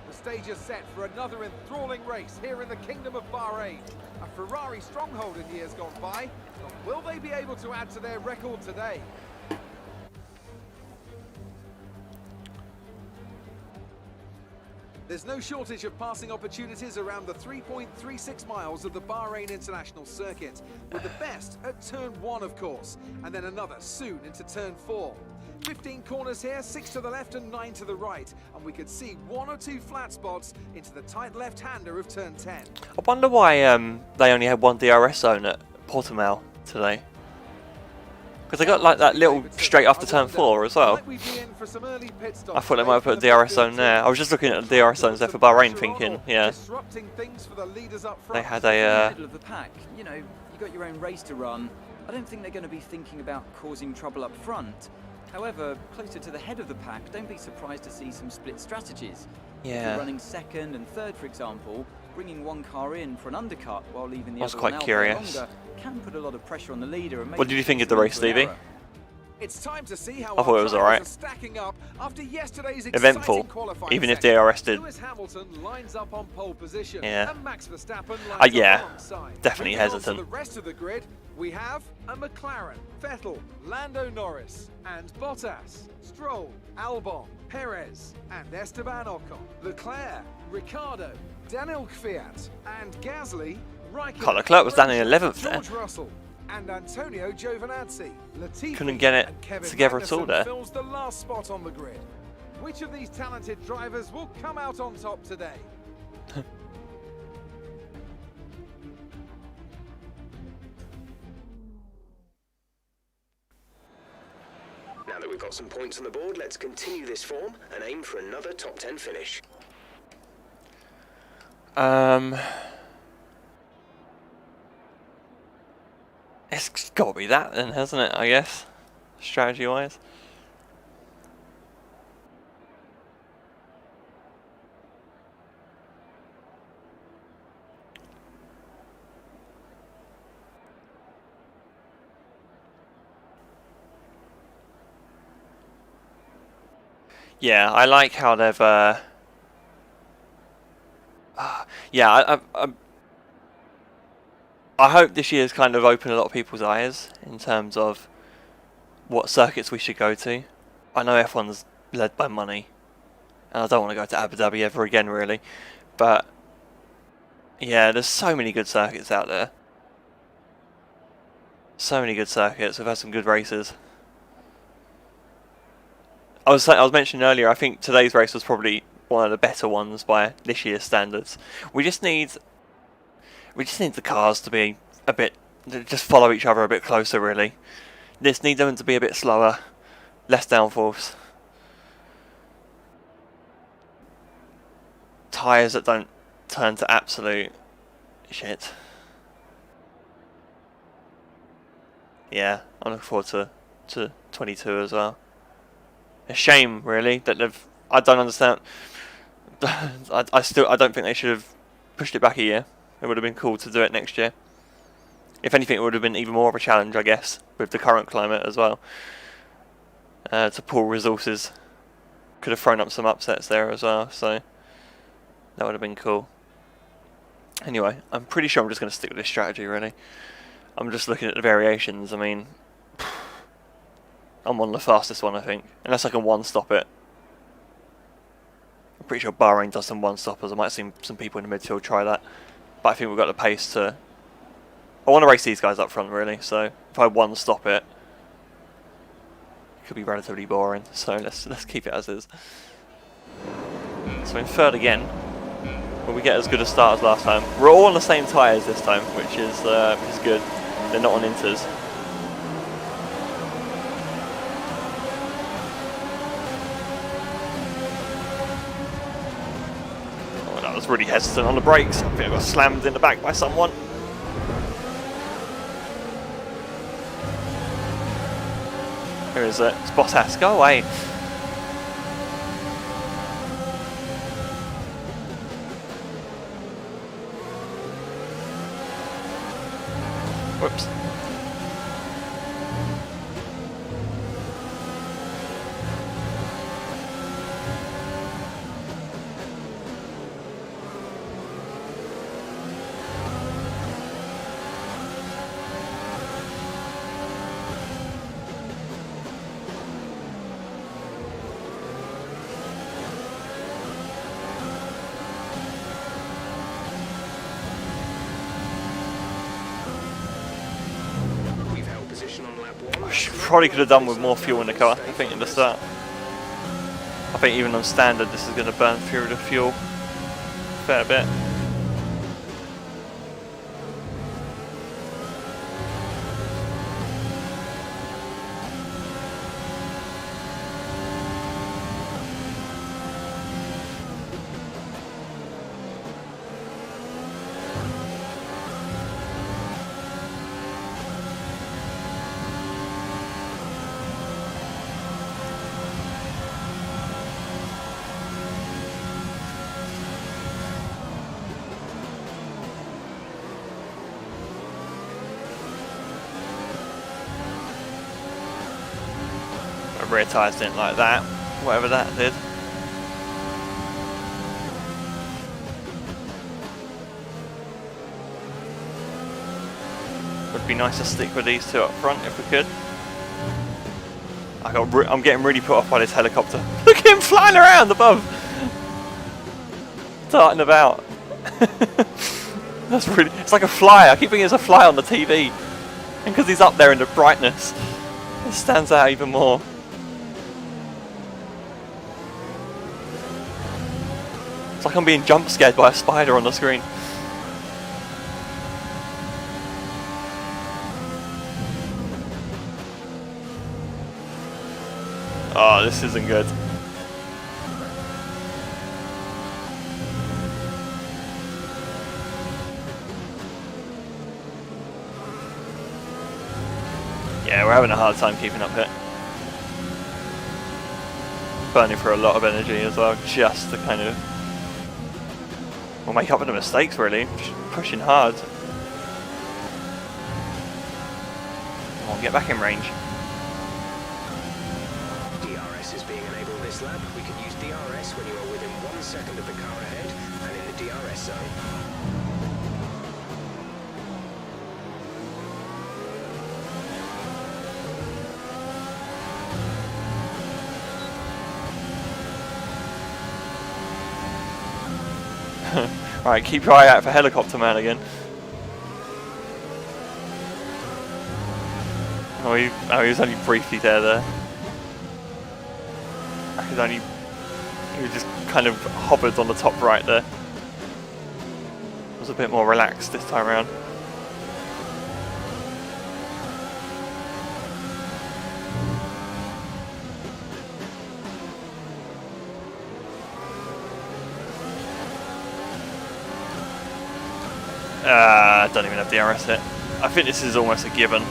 The stage is set for another enthralling race here in the Kingdom of Bahrain. A Ferrari stronghold in years gone by, but will they be able to add to their record today? There's no shortage of passing opportunities around the 3.36 miles of the Bahrain International Circuit, with the best at turn 1, of course, and then another soon into turn 4. 15 corners here, 6 to the left and 9 to the right, and we could see 1 or 2 flat spots into the tight left-hander of turn 10. I wonder why they only had one DRS zone at Portimao today. Because they got like that little straight after turn 4 as well. I thought they might have put a DRS zone there. I was just looking at the DRS zones there for Bahrain thinking, yeah. They had a... middle of the pack. You know, you got your own race to run. I don't think they're going to be thinking about causing trouble up front. However, closer to the head of the pack, don't be surprised to see some split strategies. If you're running second and third, for example, bringing one car in for an undercut while leaving the other one out longer can put a lot of pressure on the leader. And what did you think of the race, Stevie? It's time to see how I thought it was alright. Eventful, even if DRS did. Yeah. Yeah, definitely hesitant. The rest of the grid, we have a McLaren, Vettel, Lando Norris, and Bottas, Stroll, Albon, Perez, and Esteban Ocon, Leclerc, Ricciardo, Daniel Kvyat, and Gasly, God, Leclerc was down in 11th there. George Russell, and Antonio Giovinazzi. Latifi couldn't get it and Kevin together at all Magnussen there. fills the last spot on the grid. Which of these talented drivers will come out on top today? Now that we've got some points on the board, let's continue this form and aim for another top 10 finish. It's got to be that then, hasn't it, I guess, strategy-wise. Yeah, I like how they've, yeah, I hope this year's kind of opened a lot of people's eyes in terms of what circuits we should go to. I know F1's led by money, and I don't want to go to Abu Dhabi ever again, really. But, yeah, there's so many good circuits out there. So many good circuits. We've had some good races. I was mentioning earlier, I think today's race was probably one of the better ones by this year's standards. We just need the cars to be a bit, just follow each other a bit closer, really. Just need them to be a bit slower, less downforce. Tyres that don't turn to absolute shit. Yeah, I'm looking forward to 22 as well. A shame, really, that they've. I don't understand. I don't think they should have pushed it back a year. It would have been cool to do it next year. If anything, it would have been even more of a challenge, I guess, with the current climate as well. To pool resources. Could have thrown up some upsets there as well, so that would have been cool. Anyway, I'm pretty sure I'm just going to stick with this strategy, really. I'm just looking at the variations. I mean, I'm on the fastest one, I think. Unless I can one-stop it. I'm pretty sure Bahrain does some one-stoppers. I might see some people in the midfield try that. But I think we've got the pace to... I want to race these guys up front, really. So if I one-stop it, it could be relatively boring. So let's keep it as is. So in third again, will we get as good a start as last time? We're all on the same tyres this time, which is good. They're not on inters. Oh, that was really hesitant on the brakes. I think I got slammed in the back by someone. Who is it? It's Bottas. Go away. Whoops. We've held position on lap 1. Probably could have done with more fuel in the car, I think, in the start. I think even on standard this is going to burn through the fuel a fair bit. Rear tyres didn't like that, whatever that did. Would be nice to stick with these two up front if we could. I'm getting really put off by this helicopter. Look at him flying around above, darting about. That's really, it's like a fly. I keep thinking it's a fly on the TV, and because he's up there in the brightness, it stands out even more. It's like I'm being jump scared by a spider on the screen. Oh, this isn't good. Yeah, we're having a hard time keeping up here. Burning for a lot of energy as well, just to kind of we'll make up for the mistakes, really. Just pushing hard. Come on, get back in range. DRS is being enabled this lap. We can use DRS when you are within 1 second of the car ahead and in the DRS zone. Right, keep your eye out for Helicopter Man again. Oh, he was only briefly there. He was just kind of hovered on the top right there. Was a bit more relaxed this time around. Don't even have DRS hit. I think this is almost a given.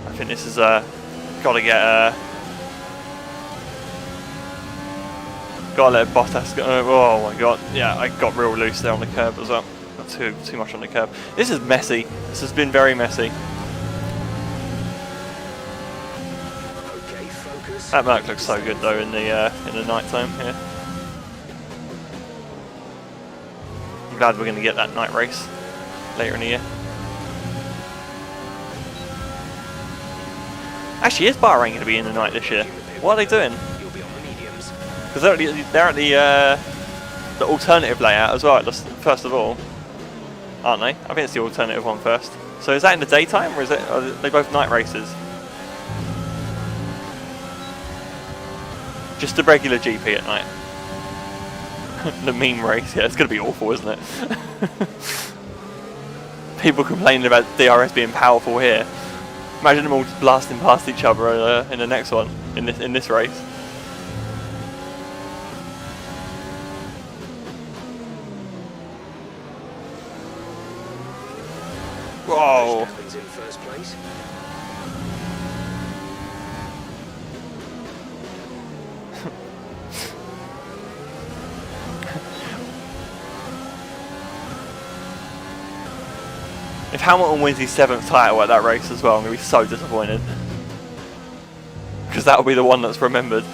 I think this is gotta get gotta let Bottas go. Oh my god, yeah, I got real loose there on the curb as well. Got too much on the curb. This is messy. This has been very messy. Okay, focus. That Merc looks so good though in the night time here. I'm glad we're going to get that night race later in the year. Actually, is Bahrain going to be in the night this year? What are they doing? You'll be on the mediums. Because they're at the alternative layout as well, first of all, aren't they? I think it's the alternative one first. So is that in the daytime, or are they both night races? Just a regular GP at night. The meme race, yeah, it's going to be awful, isn't it? People complaining about DRS being powerful here. Imagine them all just blasting past each other in the next one, in this race. Whoa! Verstappen's in first place. If Hamilton wins his 7th title at that race as well, I'm going to be so disappointed. Because that'll be the one that's remembered.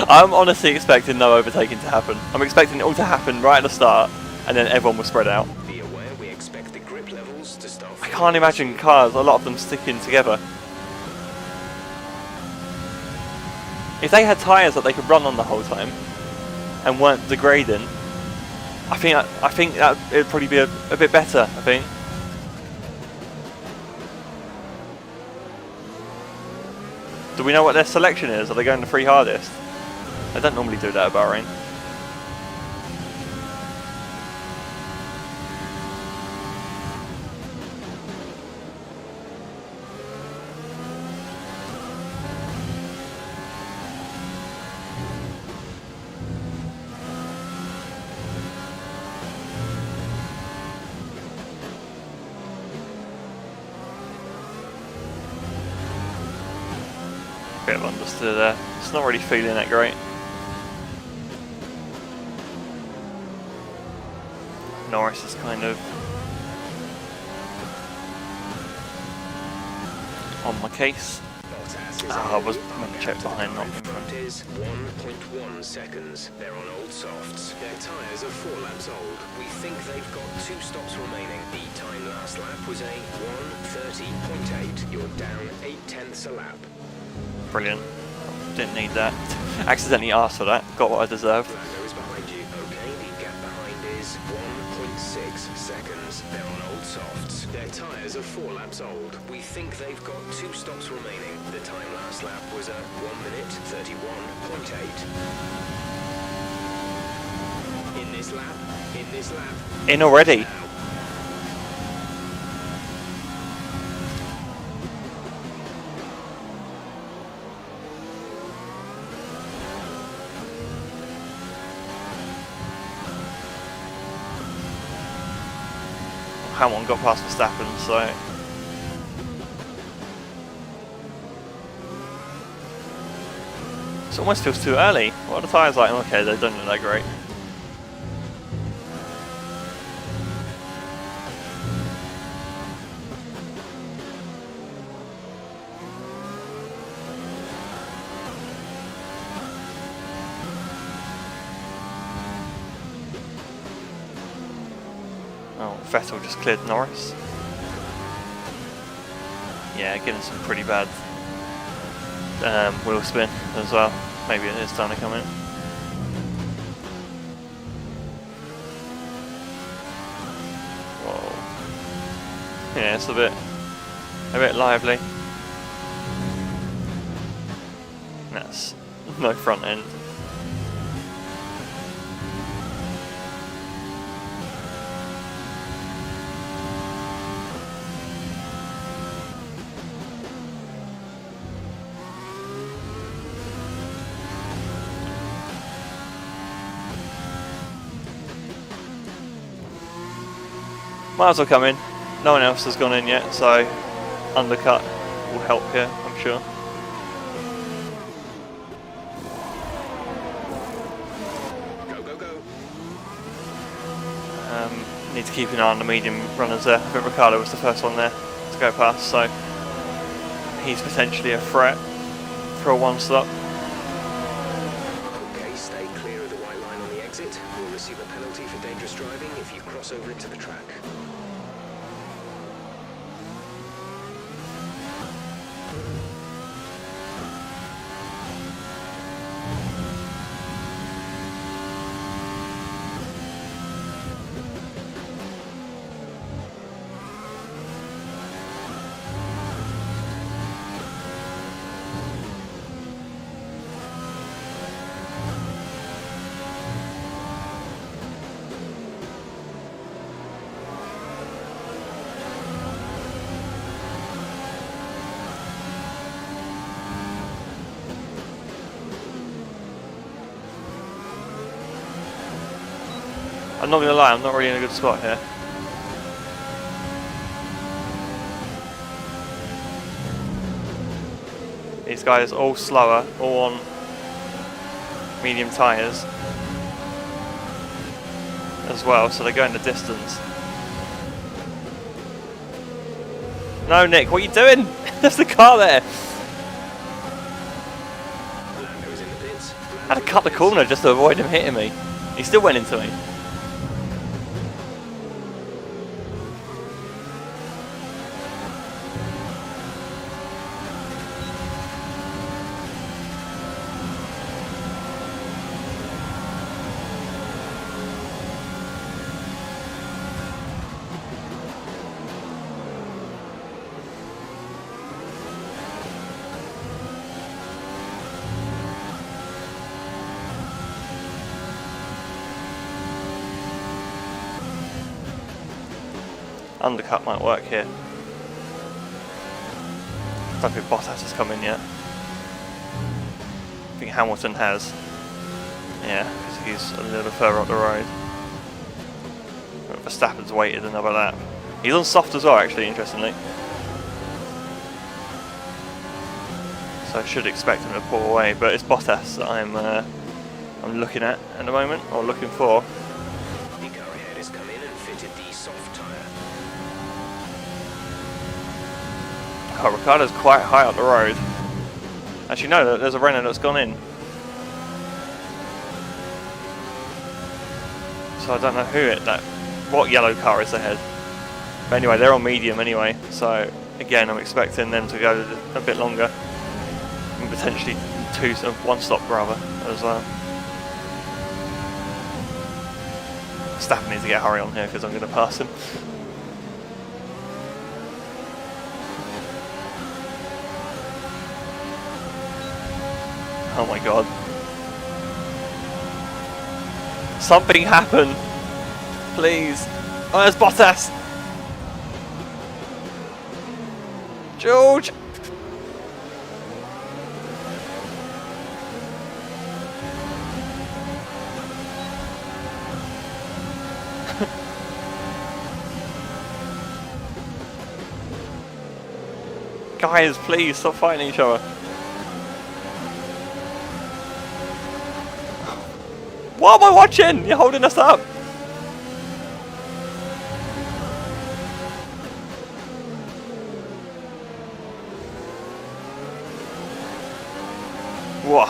I'm honestly expecting no overtaking to happen. I'm expecting it all to happen right at the start, and then everyone will spread out. Be aware we expect the grip levels to start. I can't imagine cars, a lot of them sticking together. If they had tyres that they could run on the whole time and weren't degrading, I think that it'd probably be a bit better. I think. Do we know what their selection is? Are they going the 3 hardest? They don't normally do that at Bahrain. Bit of understeer there. It's not really feeling that great. Norris is kind of on my case. I was meant to check behind, not in front. Is 1.1 seconds. They're on old softs. Their tyres are 4 laps old. We think they've got 2 stops remaining. The time last lap was a 1:30.8. You're down 8/10 a lap. Brilliant. Didn't need that. Accidentally asked for that. Got what I deserved. Lando is behind you. Okay, the gap behind is 1.6 seconds. They're on old softs. Their tyres are 4 laps old. We think they've got 2 stops remaining. The time last lap was a 1:31.8. In this lap. In already. Hamilton got past Verstappen, so it almost feels too early. What are the tyres like? Okay, they don't look that great. Oh, Vettel just cleared Norris. Yeah, getting some pretty bad wheel spin as well. Maybe it is time to come in. Whoa. Yeah, it's a bit lively. That's no front end. Might as well come in. No one else has gone in yet, so undercut will help here, I'm sure. Go, go, go. Need to keep an eye on the medium runners there. I think Ricciardo was the first one there to go past, so he's potentially a threat for a 1-stop. Okay, stay clear of the white line on the exit. You'll receive a penalty for dangerous driving if you cross over into the track. I'm not going to lie, I'm not really in a good spot here. These guys all slower, all on medium tyres as well, so they're going the distance. No, Nick, what are you doing? There's the car there. Lando's in the pits. I had to cut the corner just to avoid him hitting me. He still went into me. Undercut might work here. I don't think Bottas has come in yet. I think Hamilton has. Yeah, because he's a little further up the road. But Verstappen's waited another lap. He's on soft as well, actually, interestingly. So I should expect him to pull away, but it's Bottas that I'm looking at the moment, or looking for. The car ahead has come in and fitted the soft tyre. Oh, Ricciardo's quite high up the road. Actually, no, there's a Renault that's gone in. So I don't know what yellow car is ahead. But anyway, they're on medium anyway. So again, I'm expecting them to go a bit longer. And potentially one stop rather, as well. Verstappen needs to get a hurry on here because I'm going to pass him. Oh my god. Something happened. Please. Oh, there's Bottas. George. Guys, please stop fighting each other. What am I watching? You're holding us up. Whoa,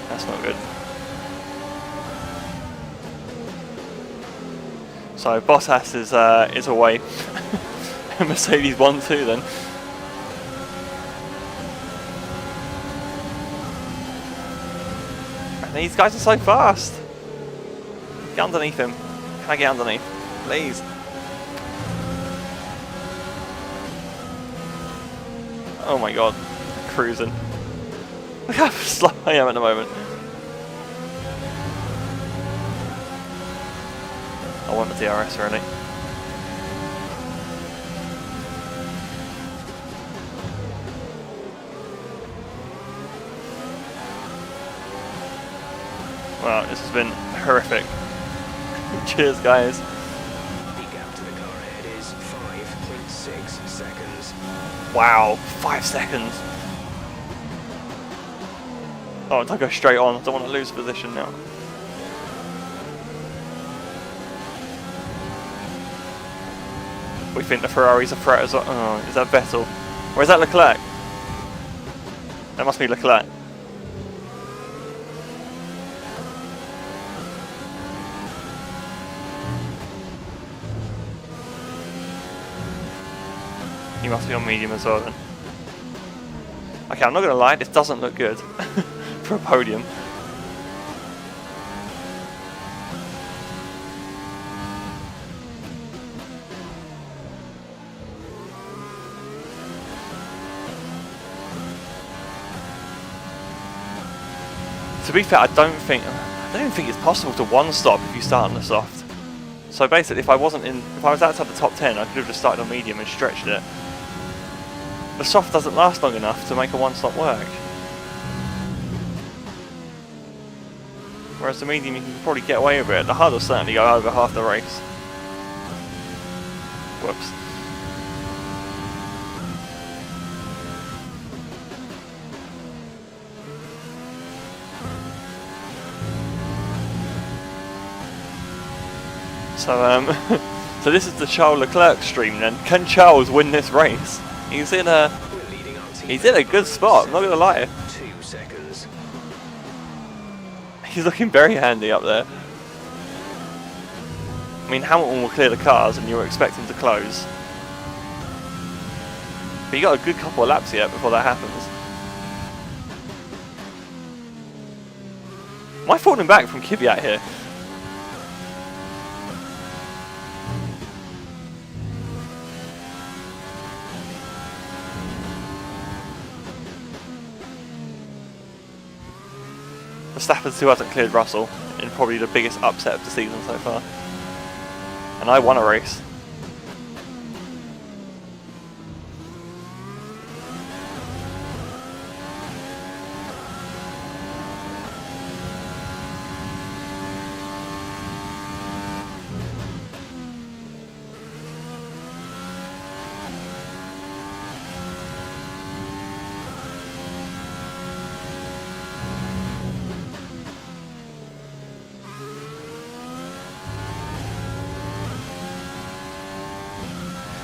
that's not good. So Bottas is away. Mercedes 1-2 then. And these guys are so fast. Get underneath him. Can I get underneath? Please. Oh my god. Cruising. Look how slow I am at the moment. I want the DRS really. Wow, this has been horrific. Cheers, guys. The gap to the car ahead is 5.6 seconds. Wow, 5 seconds. Oh, don't go straight on. I don't want to lose position now. We think the Ferrari's a threat as well. Oh, is that Vettel? Or is that Leclerc? That must be Leclerc. He must be on medium as well then. Okay, I'm not going to lie, this doesn't look good for a podium. To be fair, I don't think it's possible to one stop if you start on the soft. So basically, if I was outside the top 10, I could have just started on medium and stretched it. The soft doesn't last long enough to make a one-stop work. Whereas the medium, you can probably get away with it. The hard will certainly go over half the race. Whoops. So so this is the Charles Leclerc stream then. Can Charles win this race? He's in a good spot, I'm not gonna lie. 2 seconds. He's looking very handy up there. I mean, Hamilton will clear the cars and you were expecting to close. But you got a good couple of laps yet before that happens. Am I falling back from Kvyat here? Verstappen still hasn't cleared Russell in probably the biggest upset of the season so far. And I won a race.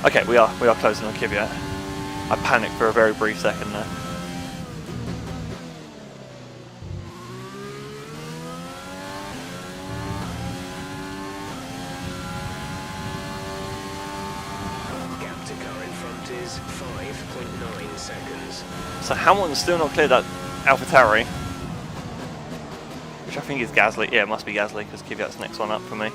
Okay, we are closing on Kvyat. I panicked for a very brief second there. Gap to car in front is 5.9 seconds. So Hamilton's still not cleared that AlphaTauri, which I think is Gasly. Yeah, it must be Gasly because Kvyat's the next one up for me.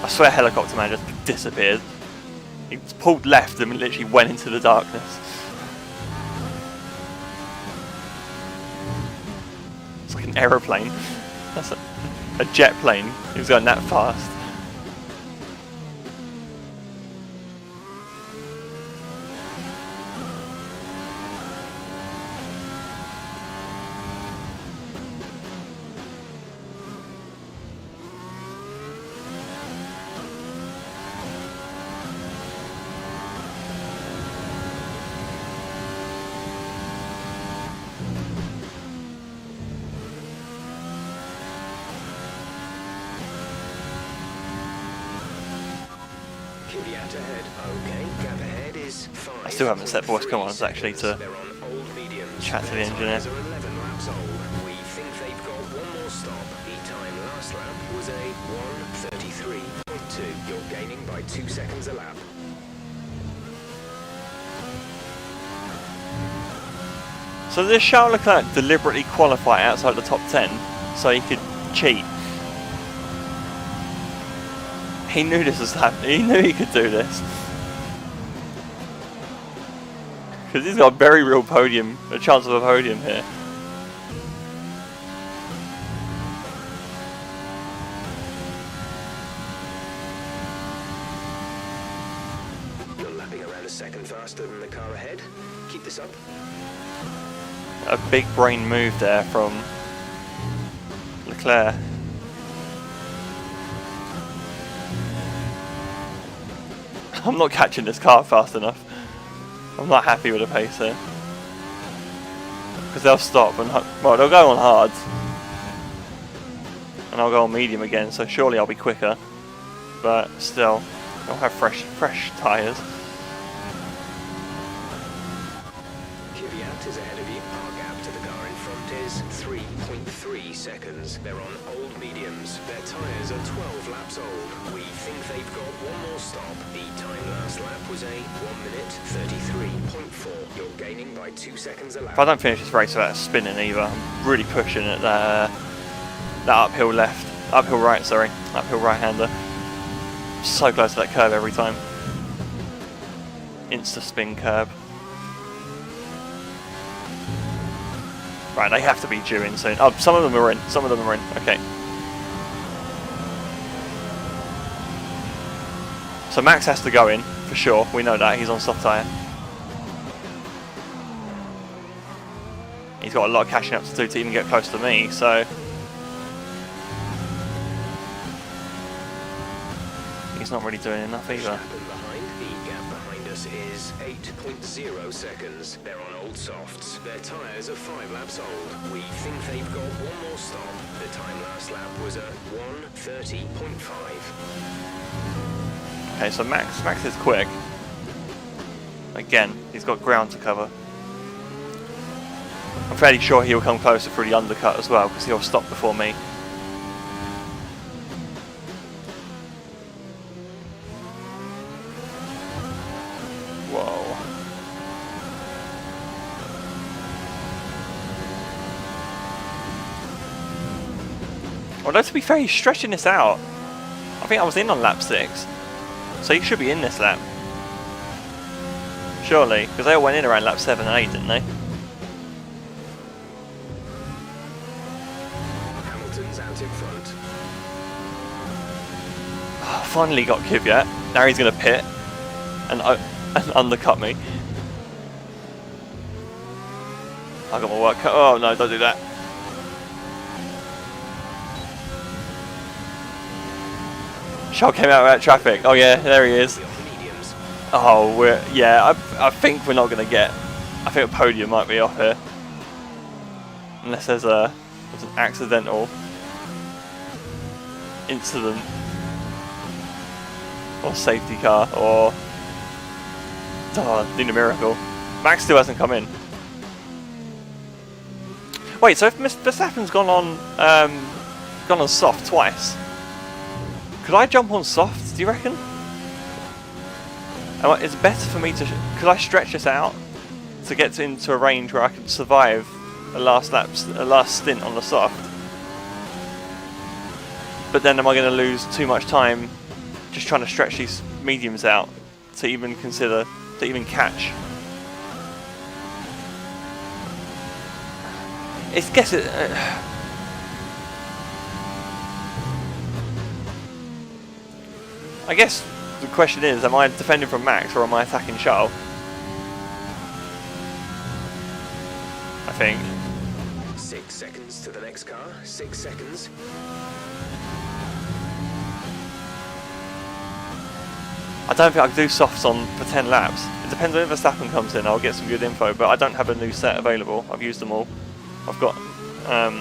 I swear Helicopter Man just disappeared. He pulled left and literally went into the darkness. It's like an aeroplane. That's a jet plane. He was going that fast. Kvyat ahead. Okay, gap ahead is 5. I still haven't set voice commands actually to They're on old mediums. chat to the Their engineer. tyres are 11 laps old. We think they've got one more stop. The time last lap was a 1:33.2. You're gaining by 2 seconds a lap. So did Charles Leclerc deliberately qualify outside the top 10 so he could cheat? He knew this was happening. He knew he could do this. Because he's got a very real podium, a chance of a podium here. You're lapping around a second faster than the car ahead. Keep this up. A big brain move there from Leclerc. I'm not catching this car fast enough. I'm not happy with the pace here. Because they'll stop and, well, they'll go on hards. And I'll go on medium again, so surely I'll be quicker. But still, I'll have fresh tyres. Kvyat is ahead of you. Our gap to the car in front is 3.3 seconds. They're on old mediums. Their tyres are 12 laps old. We think they've got one more stop. The time last lap was a 1:33.4. You're gaining by 2 seconds a lap. If I don't finish this race without spinning either, I'm really pushing at that uphill right-hander. So close to that curve every time. Insta spin curb. Right, they have to be due in soon. Oh, some of them are in. Okay. So Max has to go in, for sure. We know that. He's on soft tyre. He's got a lot of catching up to do to even get close to me, so... He's not really doing enough either. Behind, the gap behind minus is 8.0 seconds. They're on old softs. Their tyres are 5 laps old. We think they've got one more stop. The time last lap was a 1:30.5. Okay, so Max is quick. Again, he's got ground to cover. I'm fairly sure he'll come closer through the undercut as well, because he'll stop before me. Whoa. Although to be fair, he's stretching this out. I think I was in on lap 6, so he should be in this lap. Surely, because they all went in around lap 7 and 8, didn't they? Hamilton's out in front. Oh, finally got Kvyat. Now he's going to pit and undercut me. I got my work cut. Oh no, don't do that. Shot came out of that traffic. Oh yeah, there he is. Oh, I think we're not going to get. I think a podium might be off here, unless there's an accidental incident or safety car or need a miracle. Max still hasn't come in. Wait, so if Verstappen's gone on soft twice, could I jump on soft? Do you reckon? It's better for me to. Could I stretch this out to get into a range where I could survive a last stint on the soft? But then am I going to lose too much time just trying to stretch these mediums out to even consider, to even catch? I guess the question is, am I defending from Max or am I attacking Charles? I think. 6 seconds to the next car. 6 seconds. I don't think I can do softs on for 10 laps. It depends on if Verstappen comes in, I'll get some good info, but I don't have a new set available. I've used them all. I've got, they're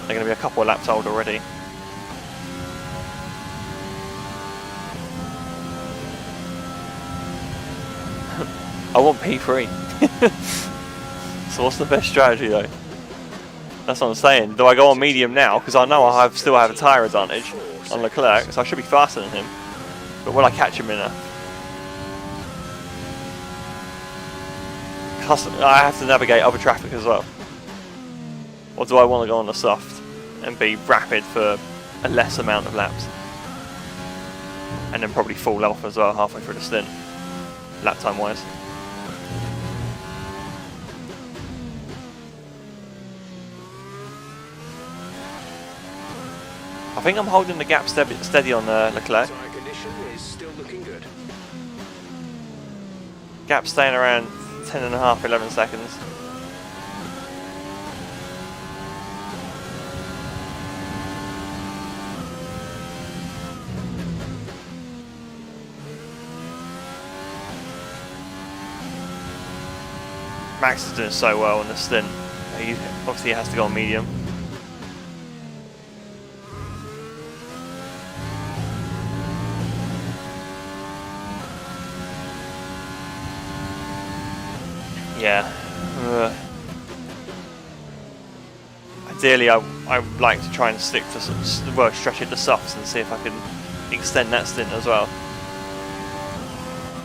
going to be a couple of laps old already. I want P3. So what's the best strategy though? That's what I'm saying. Do I go on medium now? Because I know I still have a tyre advantage on Leclerc, so I should be faster than him. But will I catch him in a... I have to navigate other traffic as well. Or do I want to go on the soft and be rapid for a less amount of laps? And then probably fall off as well halfway through the stint, lap time wise. I think I'm holding the gap steady on Leclerc. Tyre condition is still looking good. Gap staying around 10.5, 11 seconds. Max is doing so well in this stint. He obviously has to go on medium. Yeah. Ideally, I would like to try and stick to stretch it to softs and see if I can extend that stint as well.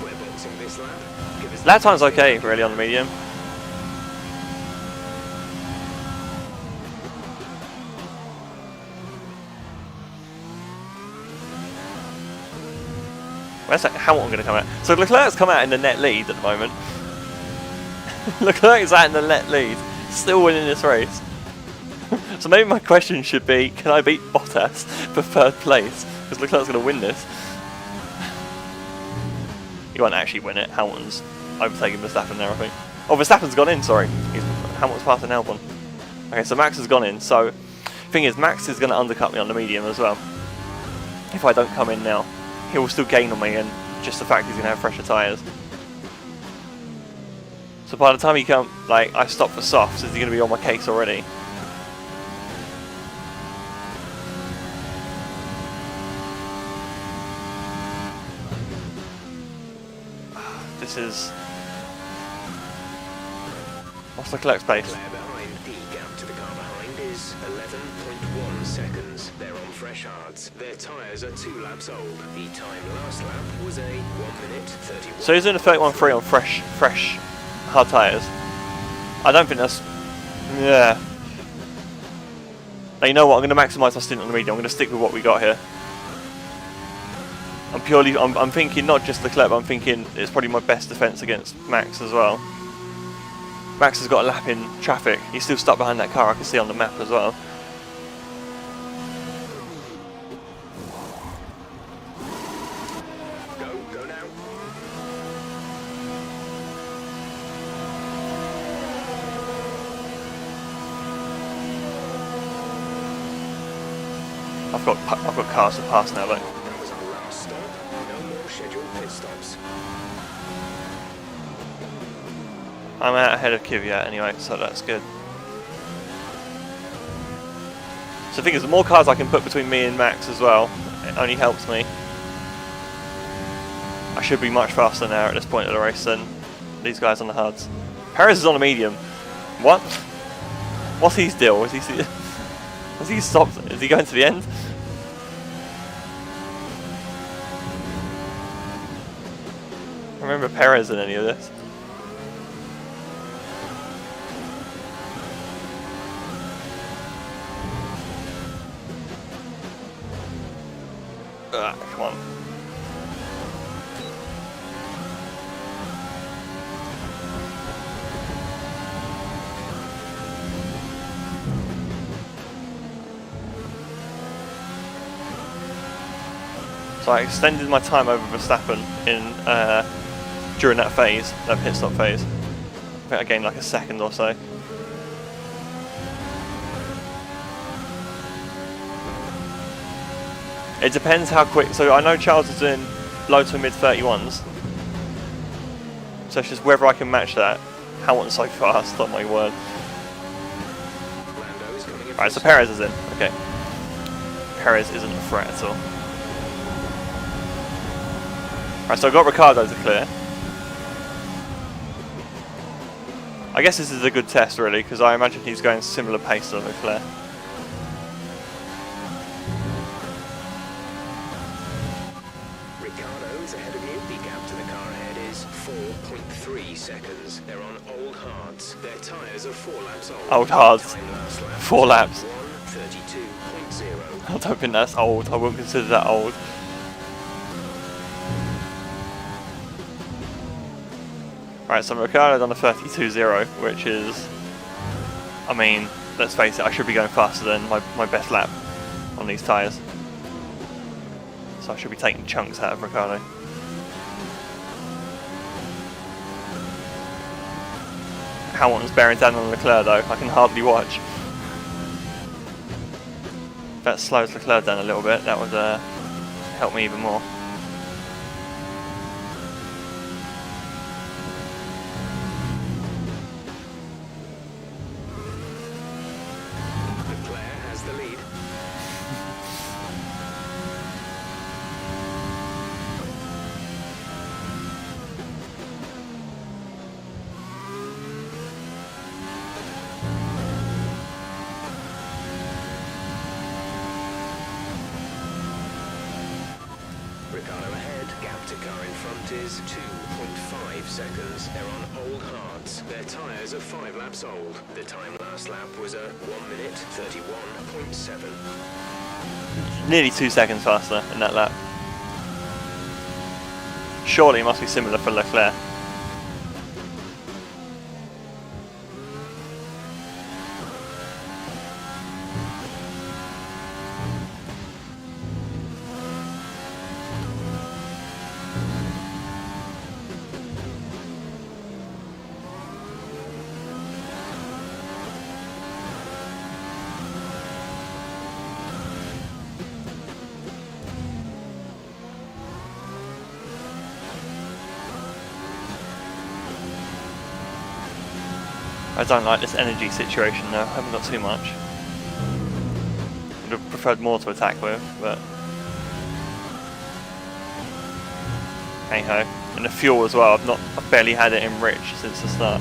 We're boxing this lap. Give us Lap time's okay, really, on the medium. Where's that Hamilton going to come out? So Leclerc's come out in the net lead at the moment. Leclerc is out in the net lead, still winning this race. So maybe my question should be, can I beat Bottas for 3rd place? Because Leclerc's going to win this. He won't actually win it. Hamilton's overtaking Verstappen there, I think. Oh, Verstappen's gone in, sorry. Hamilton's passing Albon. Okay, so Max has gone in. So, thing is, Max is going to undercut me on the medium as well. If I don't come in now, he will still gain on me, and just the fact he's going to have fresher tyres. So by the time he come, like, I stop for softs, is he going to be on my case already? This is... What's the collect space? Leclerc behind. The gap to the car behind is 11.1 seconds. They're on fresh hards. Their tyres are 2 laps old. The time last lap was a 1 minute 31. So he's doing a 31.3 on fresh hard tyres. I don't think that's... Yeah. Now you know what, I'm going to maximise my stint on the medium. I'm going to stick with what we got here. I'm thinking not just Leclerc, but I'm thinking it's probably my best defence against Max as well. Max has got a lap in traffic. He's still stuck behind that car, I can see on the map as well. Go now. I've got cars to pass now, though. That was our last stop. No more scheduled pit stops. I'm out ahead of Kvyat anyway, so that's good. So the thing is, the more cars I can put between me and Max as well, it only helps me. I should be much faster now at this point of the race than these guys on the hards. Perez is on a medium. What? What's his deal? Has he stopped? Is he going to the end? I remember Perez in any of this. Come on. So I extended my time over Verstappen in during that phase, that pit stop phase. I think I gained like a second or so. It depends how quick. So I know Charles is doing low to mid 31s. So it's just whether I can match that. Hamilton's so fast, oh my word. Alright, so Perez is in. Okay. Perez isn't a threat at all. Alright, so I've got Ricciardo to clear. I guess this is a good test really, because I imagine he's going similar pace to Leclerc. Ahead of you, the gap to the car ahead is 4.3 seconds. They're on old hards. Their tyres are 4 laps old. Old hards. Time last lap 4 laps. 1:32.0. I don't think that's old. I wouldn't consider that old. Right, so Ricciardo's on a 32.0, which is, I mean, let's face it, I should be going faster than my best lap on these tyres. So I should be taking chunks out of Ricciardo. Hamilton's bearing down on Leclerc though, I can hardly watch. If that slows Leclerc down a little bit, that would help me even more. Leclerc has the lead. Ricciardo ahead, gap to car in front is 2.5 seconds. They're on old hards. Their tyres are 5 laps old. The time last lap was a 1 minute 31.7. Nearly 2 seconds faster in that lap. Surely it must be similar for Leclerc. I don't like this energy situation though. I haven't got too much. Would have preferred more to attack with, but hey ho. And the fuel as well. I've barely had it enriched since the start.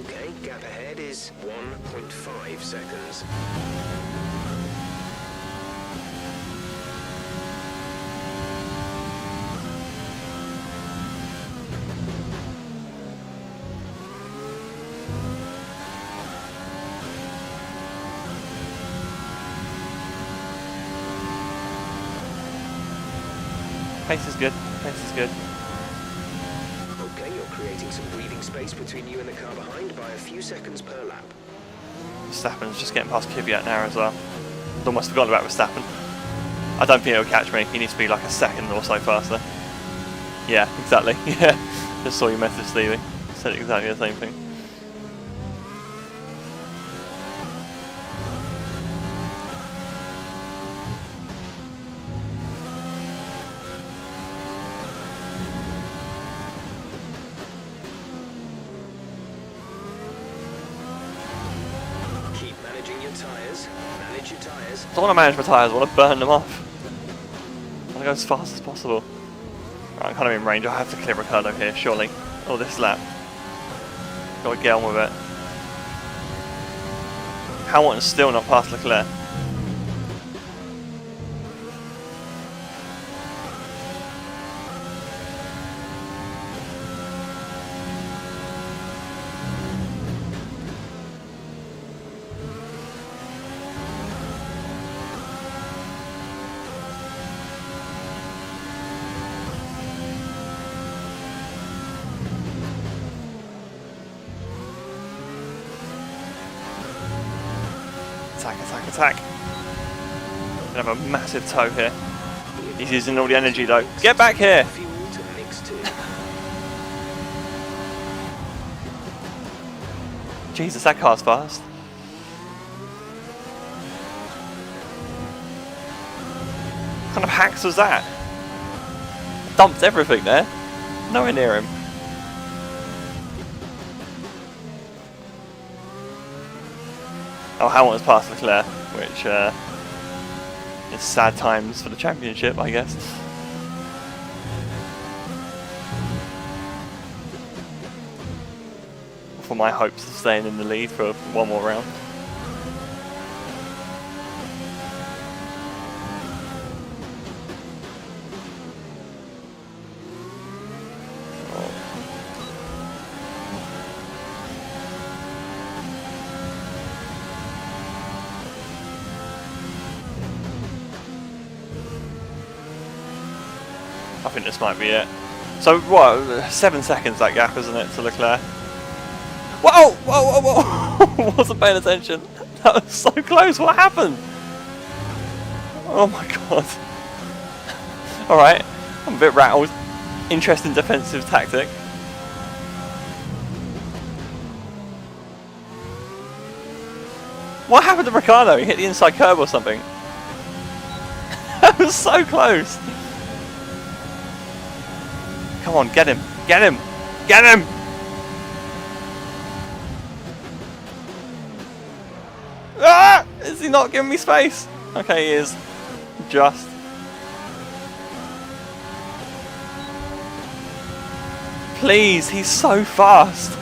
Okay, gap ahead is 1.5 seconds. Pace is good. Pace is good. Okay, you're creating some breathing space between you and the car behind by a few seconds per lap. Verstappen's just getting past Kvyat now as well. I'd almost forgotten about Verstappen. I don't think he'll catch me. He needs to be like a second or so faster. Yeah, exactly. Yeah. Just saw your message, Stevie. Said exactly the same thing. Manage your tyres. I don't want to manage my tyres, I want to burn them off. I want to go as fast as possible. Right, I'm kind of in range, I have to clear Ricciardo here, surely. Oh, this lap. Gotta get on with it. Hamilton's still not past Leclerc. Attack, attack. Gonna have a massive tow here. He's using all the energy though. Get back here! Fuel to mix to. Jesus, that car's fast. What kind of hacks was that? Dumped everything there. Nowhere near him. Oh, Hamilton's past Leclerc, which is sad times for the championship, I guess. For my hopes of staying in the lead for one more round. I think this might be it. So what? 7 seconds that gap, isn't it, to Leclerc? Whoa! Whoa! Whoa! Whoa! Wasn't paying attention. That was so close. What happened? Oh my god! All right, I'm a bit rattled. Interesting defensive tactic. What happened to Ricciardo? He hit the inside curb or something. That was so close. Come on, get him! Get him! Get him! Ah! Is he not giving me space? Okay, he is. Just. Please, he's so fast.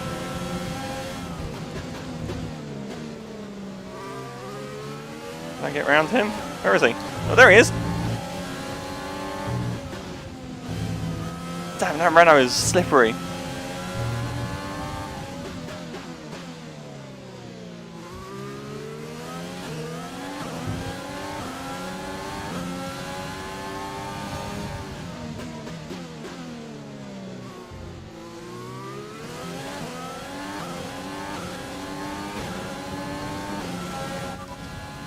Can I get around him? Where is he? Oh, there he is. Damn, that Renault is slippery.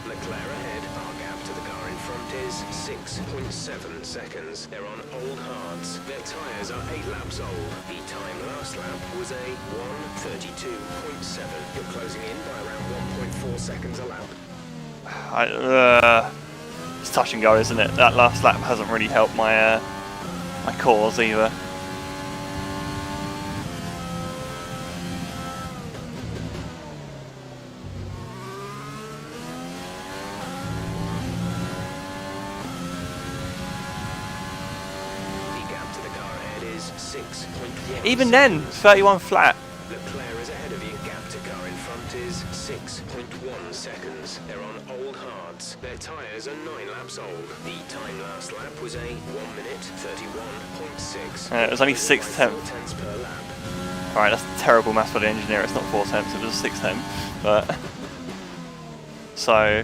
Leclerc ahead. Our gap to the car in front is 6.7 seconds. They're on old hards. Their tyres are 8 laps old. The time last lap was a 1:32.7. You're closing in by around 1.4 seconds a lap. It's touch and go, isn't it? That last lap hasn't really helped my my cause either. 6.1 Even then, 31 flat. Leclerc is ahead of you. Gap to car in front is 6.1 seconds. They're on old hards. Their tyres are 9 laps old. The time last lap was a 1 minute 31.6. It was only 6 tenths. tenths per lap. Alright, that's terrible maths for the engineer. It's not 4 tenths, it was 6 tenths. But so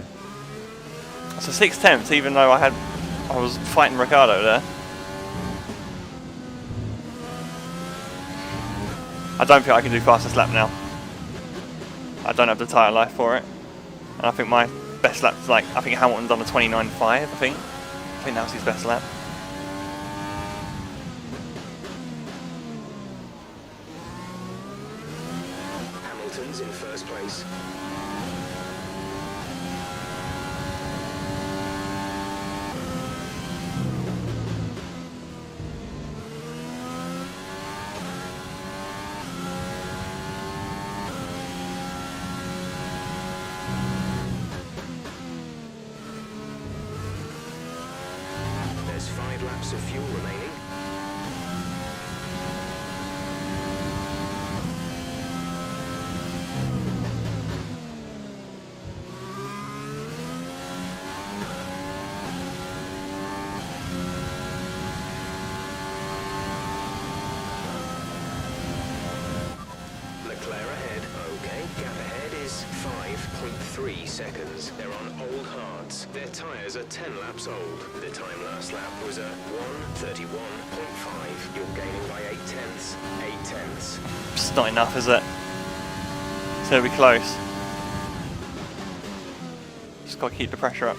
6 tenths, even though I was fighting Ricciardo there. I don't think I can do fastest lap now. I don't have the tyre life for it. And I think my best lap's like, I think Hamilton's done a 29.5, I think that was his best lap. Hamilton's in first place. There's 5 laps of fuel remaining. Leclerc ahead. Okay, gap ahead is 5.3 seconds. They're on old hards. Their tyres are 10 laps old. The time last lap was a 1:31.5. You're gaining by 8 tenths. 8 tenths. It's not enough, is it? It's gonna be close. Just gotta keep the pressure up.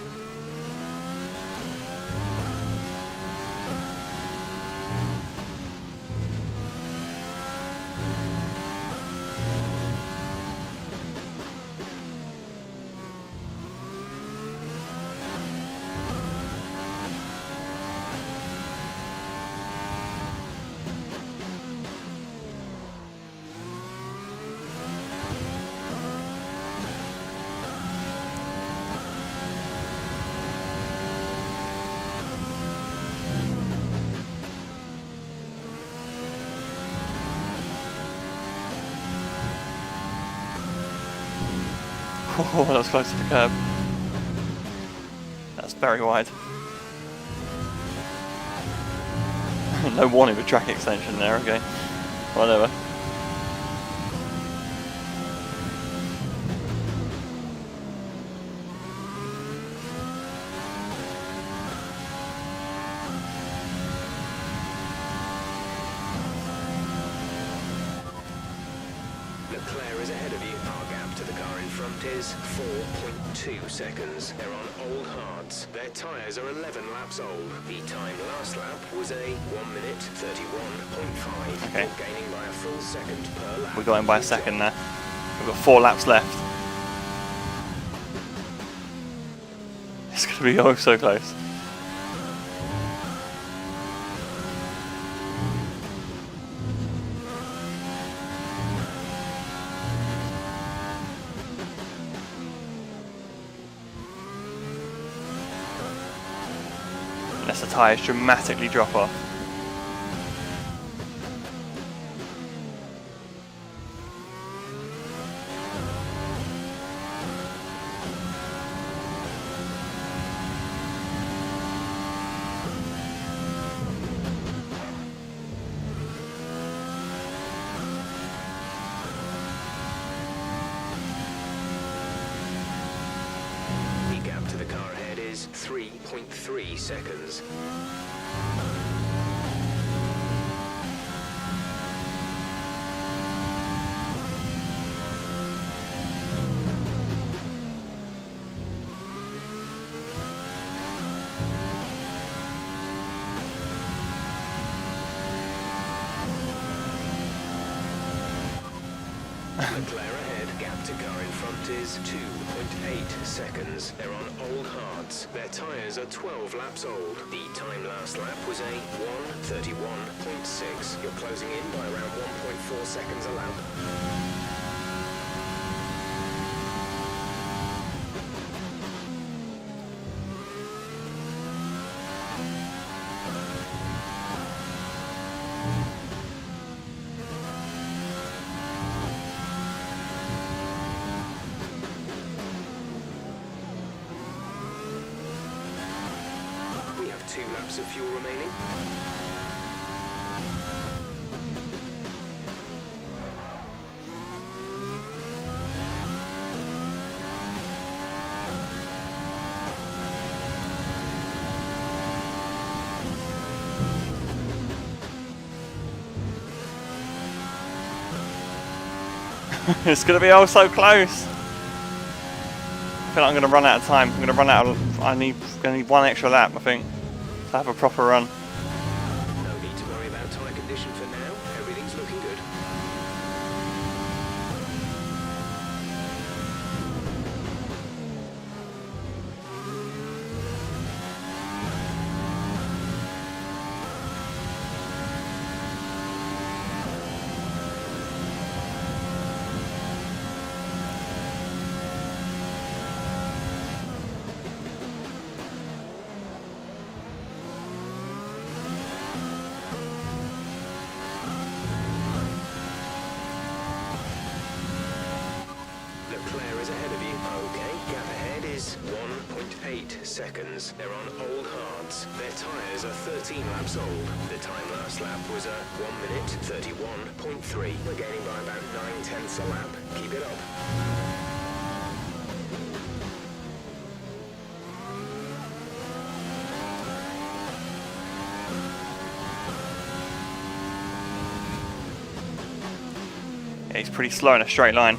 Oh, that was close to the curb. That's very wide. No warning with track extension there, okay. Whatever. Leclerc is ahead of you. Our gap to the car in front is 4.2 seconds. They're on old hards. Their tyres are 11 laps old. The time last lap was a 1 minute 31.5. Okay. You're gaining by a full second per lap. We got him by a second there. We've got 4 laps left. It's going to be oh so close. Unless the tyres dramatically drop off. The gap to the car ahead is 3.3 seconds. Leclerc ahead, gap to car in front is 2.8 seconds. They're on old hards. Their tyres are 12 laps old. The time last lap was a 1:31.6. You're closing in by around 1.4 seconds a lap. 2 laps of fuel remaining. It's going to be oh so close. I feel like I'm going to run out of time. I'm going to run out of... I need one extra lap, I think, to have a proper run. No need to worry about tyre condition for now. Everything's looking good. Leclerc is ahead of you. Okay, gap ahead is 1.8 seconds. They're on old hards. Their tyres are 13 laps old. The time last lap was a 1 minute 31.3. We're gaining by about 9/10 a lap. Keep it up. Yeah, he's pretty slow in a straight line.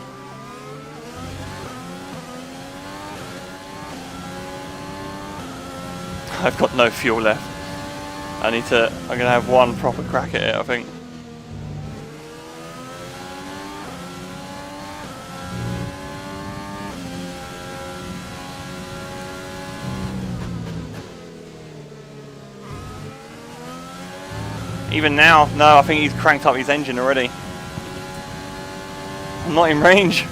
I've got no fuel left. I'm gonna have one proper crack at it, I think. Even now, no, I think he's cranked up his engine already. I'm not in range.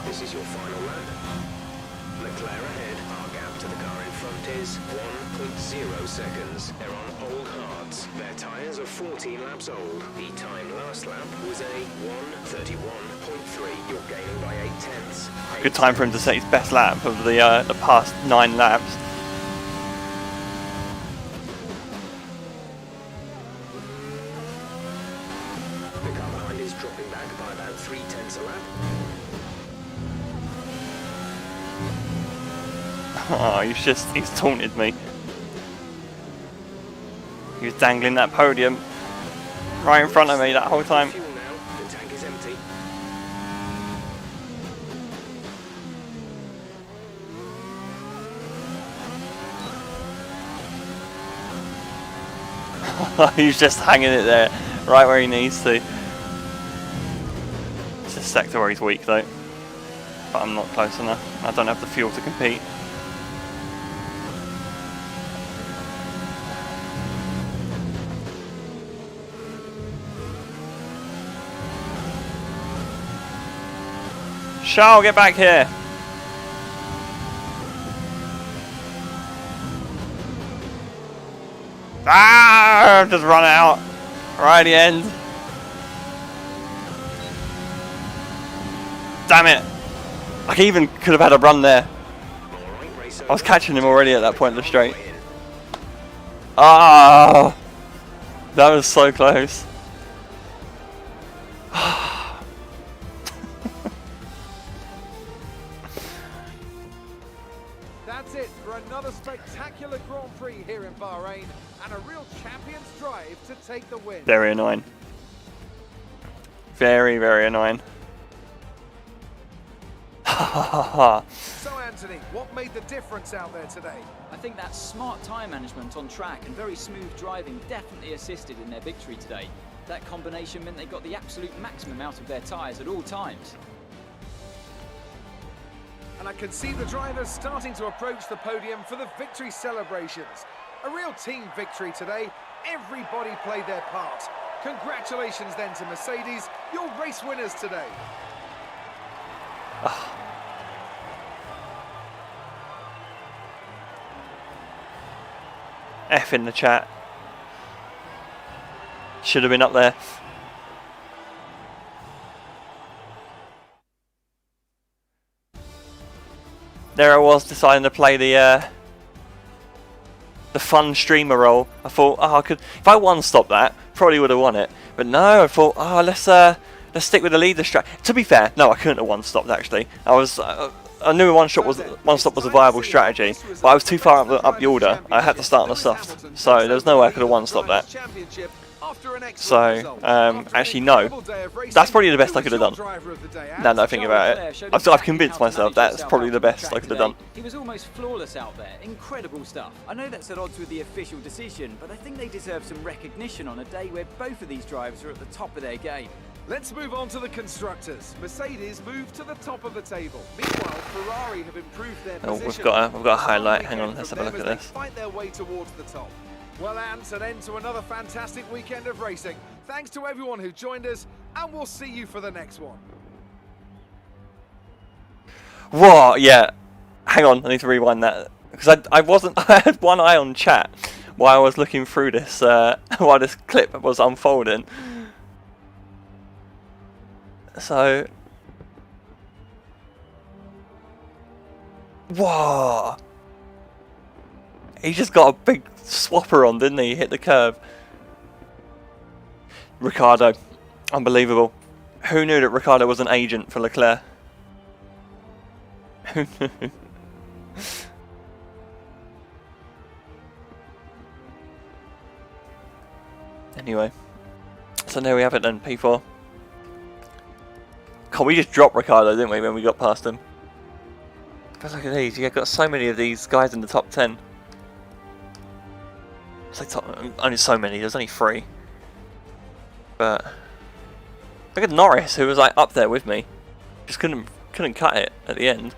This is your final lap. Leclerc ahead. Our gap to the car in front is 1.0 seconds. They're on old hards. Their tyres are 14 laps old. The time last lap was a 1:31.3. You're gaining by 8/10. Good time for him to set his best lap of the past 9 laps. The car behind is dropping back by about 3/10 a lap. Oh, he's taunted me. He was dangling that podium right in front of me that whole time. Fuel now. The tank is empty. He's just hanging it there, right where he needs to. It's a sector where he's weak though, but I'm not close enough. I don't have the fuel to compete. Charles, get back here! Ah! Just run out right at the end. Damn it! I even could have had a run there. I was catching him already at that point in the straight. Ah! That was so close. That's it for another spectacular Grand Prix here in Bahrain, and a real champion's drive to take the win. Very annoying. Very, very annoying. So Anthony, what made the difference out there today? I think that smart tyre management on track and very smooth driving definitely assisted in their victory today. That combination meant they got the absolute maximum out of their tyres at all times. And I can see the drivers starting to approach the podium for the victory celebrations. A real team victory today. Everybody played their part. Congratulations then to Mercedes, your race winners today. F in the chat. Should have been up there. There I was deciding to play the fun streamer role. I thought, oh, I could, if I one-stop that, probably would have won it. But no, I thought, oh, let's stick with the leader strat. To be fair, no, I couldn't have one-stopped actually. I knew one-stop was a viable strategy, but I was too far up the order. I had to start on the soft, so there was no way I could have one-stopped that. So, actually no, that's probably the best I could have done. Now that I think about it, I've convinced myself that's probably the best I could have done. He was almost flawless out there, incredible stuff. I know that's at odds with the official decision, but I think they deserve some recognition on a day where both of these drivers are at the top of their game. Let's move on to the constructors. Mercedes move to the top of the table. Meanwhile, Ferrari have improved their position. We've got a highlight. Hang on, let's have a look at this. Fight their way towards the top. Well, Ant, an end to another fantastic weekend of racing. Thanks to everyone who joined us, and we'll see you for the next one. Whoa, yeah. Hang on, I need to rewind that because I wasn't. I had one eye on chat while I was looking through this while this clip was unfolding. So, whoa. He just got a big swapper on, didn't he? He hit the curve. Ricciardo. Unbelievable. Who knew that Ricciardo was an agent for Leclerc? Who knew? Anyway. So there we have it then, P4. God, we just dropped Ricciardo, didn't we, when we got past him? But look at these. You've got so many of these guys in the top 10. It's like only so many, there's only 3. But look at Norris, who was like up there with me. Just couldn't cut it at the end.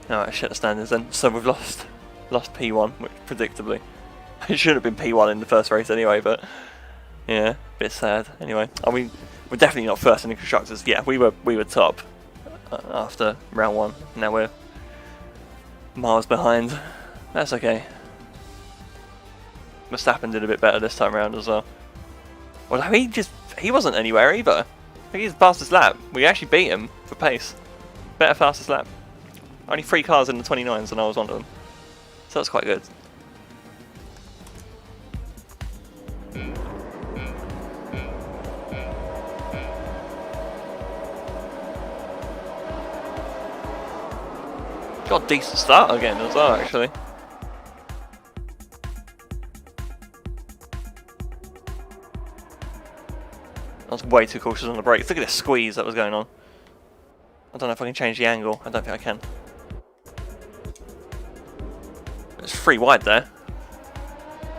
Alright, shut the standards then. So we've lost P1, which predictably. It should have been P1 in the first race anyway, but yeah, a bit sad. Anyway, I mean, we're definitely not first in the constructors. Yeah, we were top after round 1. Now we're miles behind. That's okay. Verstappen did a bit better this time around as well. Well, he wasn't anywhere either. I think he's the fastest lap. We actually beat him for pace. Better fastest lap. Only 3 cars in the 29s and I was one of them. So that's quite good. Got a decent start again as well, actually. I was way too cautious on the brakes. Look at this squeeze that was going on. I don't know if I can change the angle. I don't think I can. It's 3 wide there.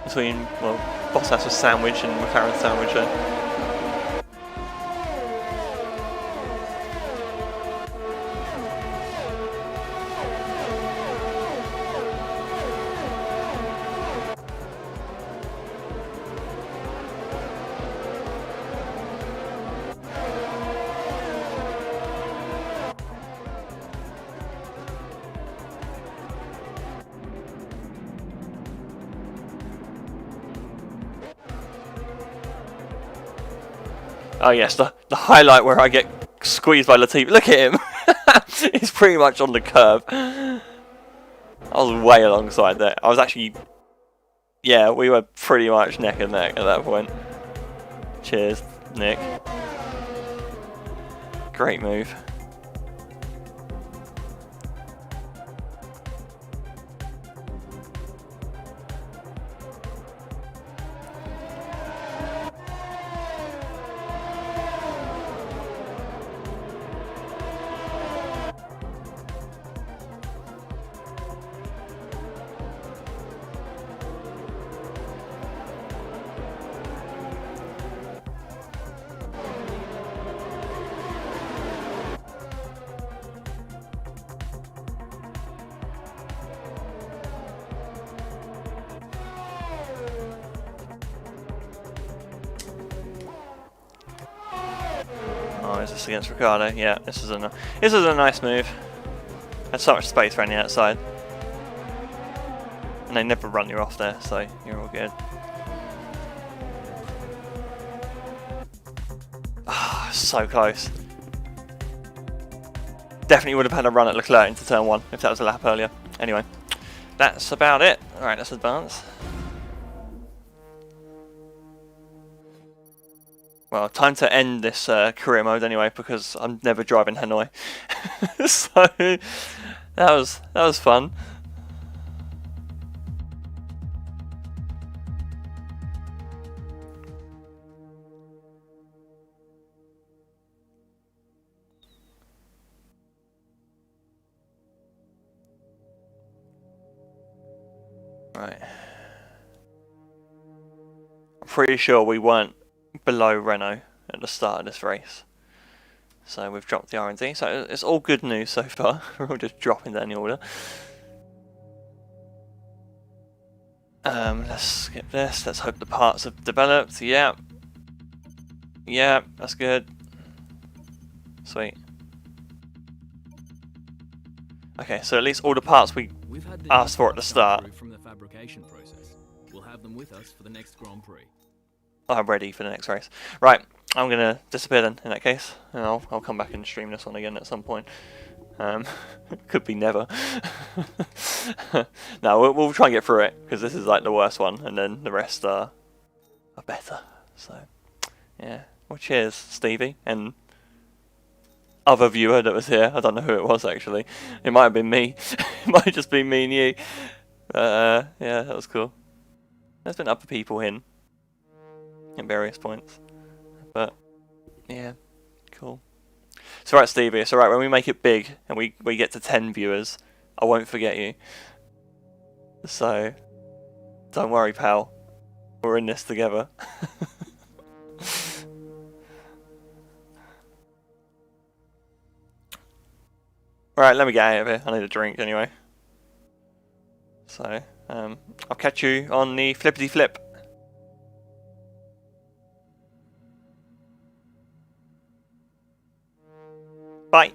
Between, well, Bottas was sandwich and McLaren sandwich there. Oh yes, the highlight where I get squeezed by Latifi. Look at him! He's pretty much on the curve. I was way alongside there. I was actually... Yeah, we were pretty much neck and neck at that point. Cheers, Nick. Great move. Oh, is this against Ricciardo? Yeah, this is a nice move. Had so much space around the outside. And they never run you off there, so you're all good. Ah, so close. Definitely would have had a run at Leclerc into turn 1 if that was a lap earlier. Anyway, that's about it. Alright, let's advance. Well, time to end this career mode anyway, because I'm never driving Hanoi. So that was fun. Right. I'm pretty sure we weren't below Renault at the start of this race. So we've dropped the R&D. So it's all good news so far. We're all just dropping down the order. Let's skip this. Let's hope the parts have developed. Yeah. Yeah, that's good. Sweet. Okay, so at least all the parts we asked for at the start. From the fabrication process. We'll have them with us for the next Grand Prix. I'm ready for the next race. Right, I'm gonna disappear then in that case, and I'll come back and stream this one again at some point. Could be never. No, we'll try and get through it because this is like the worst one, and then the rest are better. So yeah, well, cheers, Stevie, and other viewer that was here. I don't know who it was actually. It might have been me. It might have just been me and you. Yeah, that was cool. There's been other people in at various points, but yeah, cool. It's alright, Stevie. It's alright when we make it big and we get to 10 viewers. I won't forget you. So don't worry, pal. We're in this together. Right, let me get out of here. I need a drink anyway. So, I'll catch you on the flippity flip. Bye.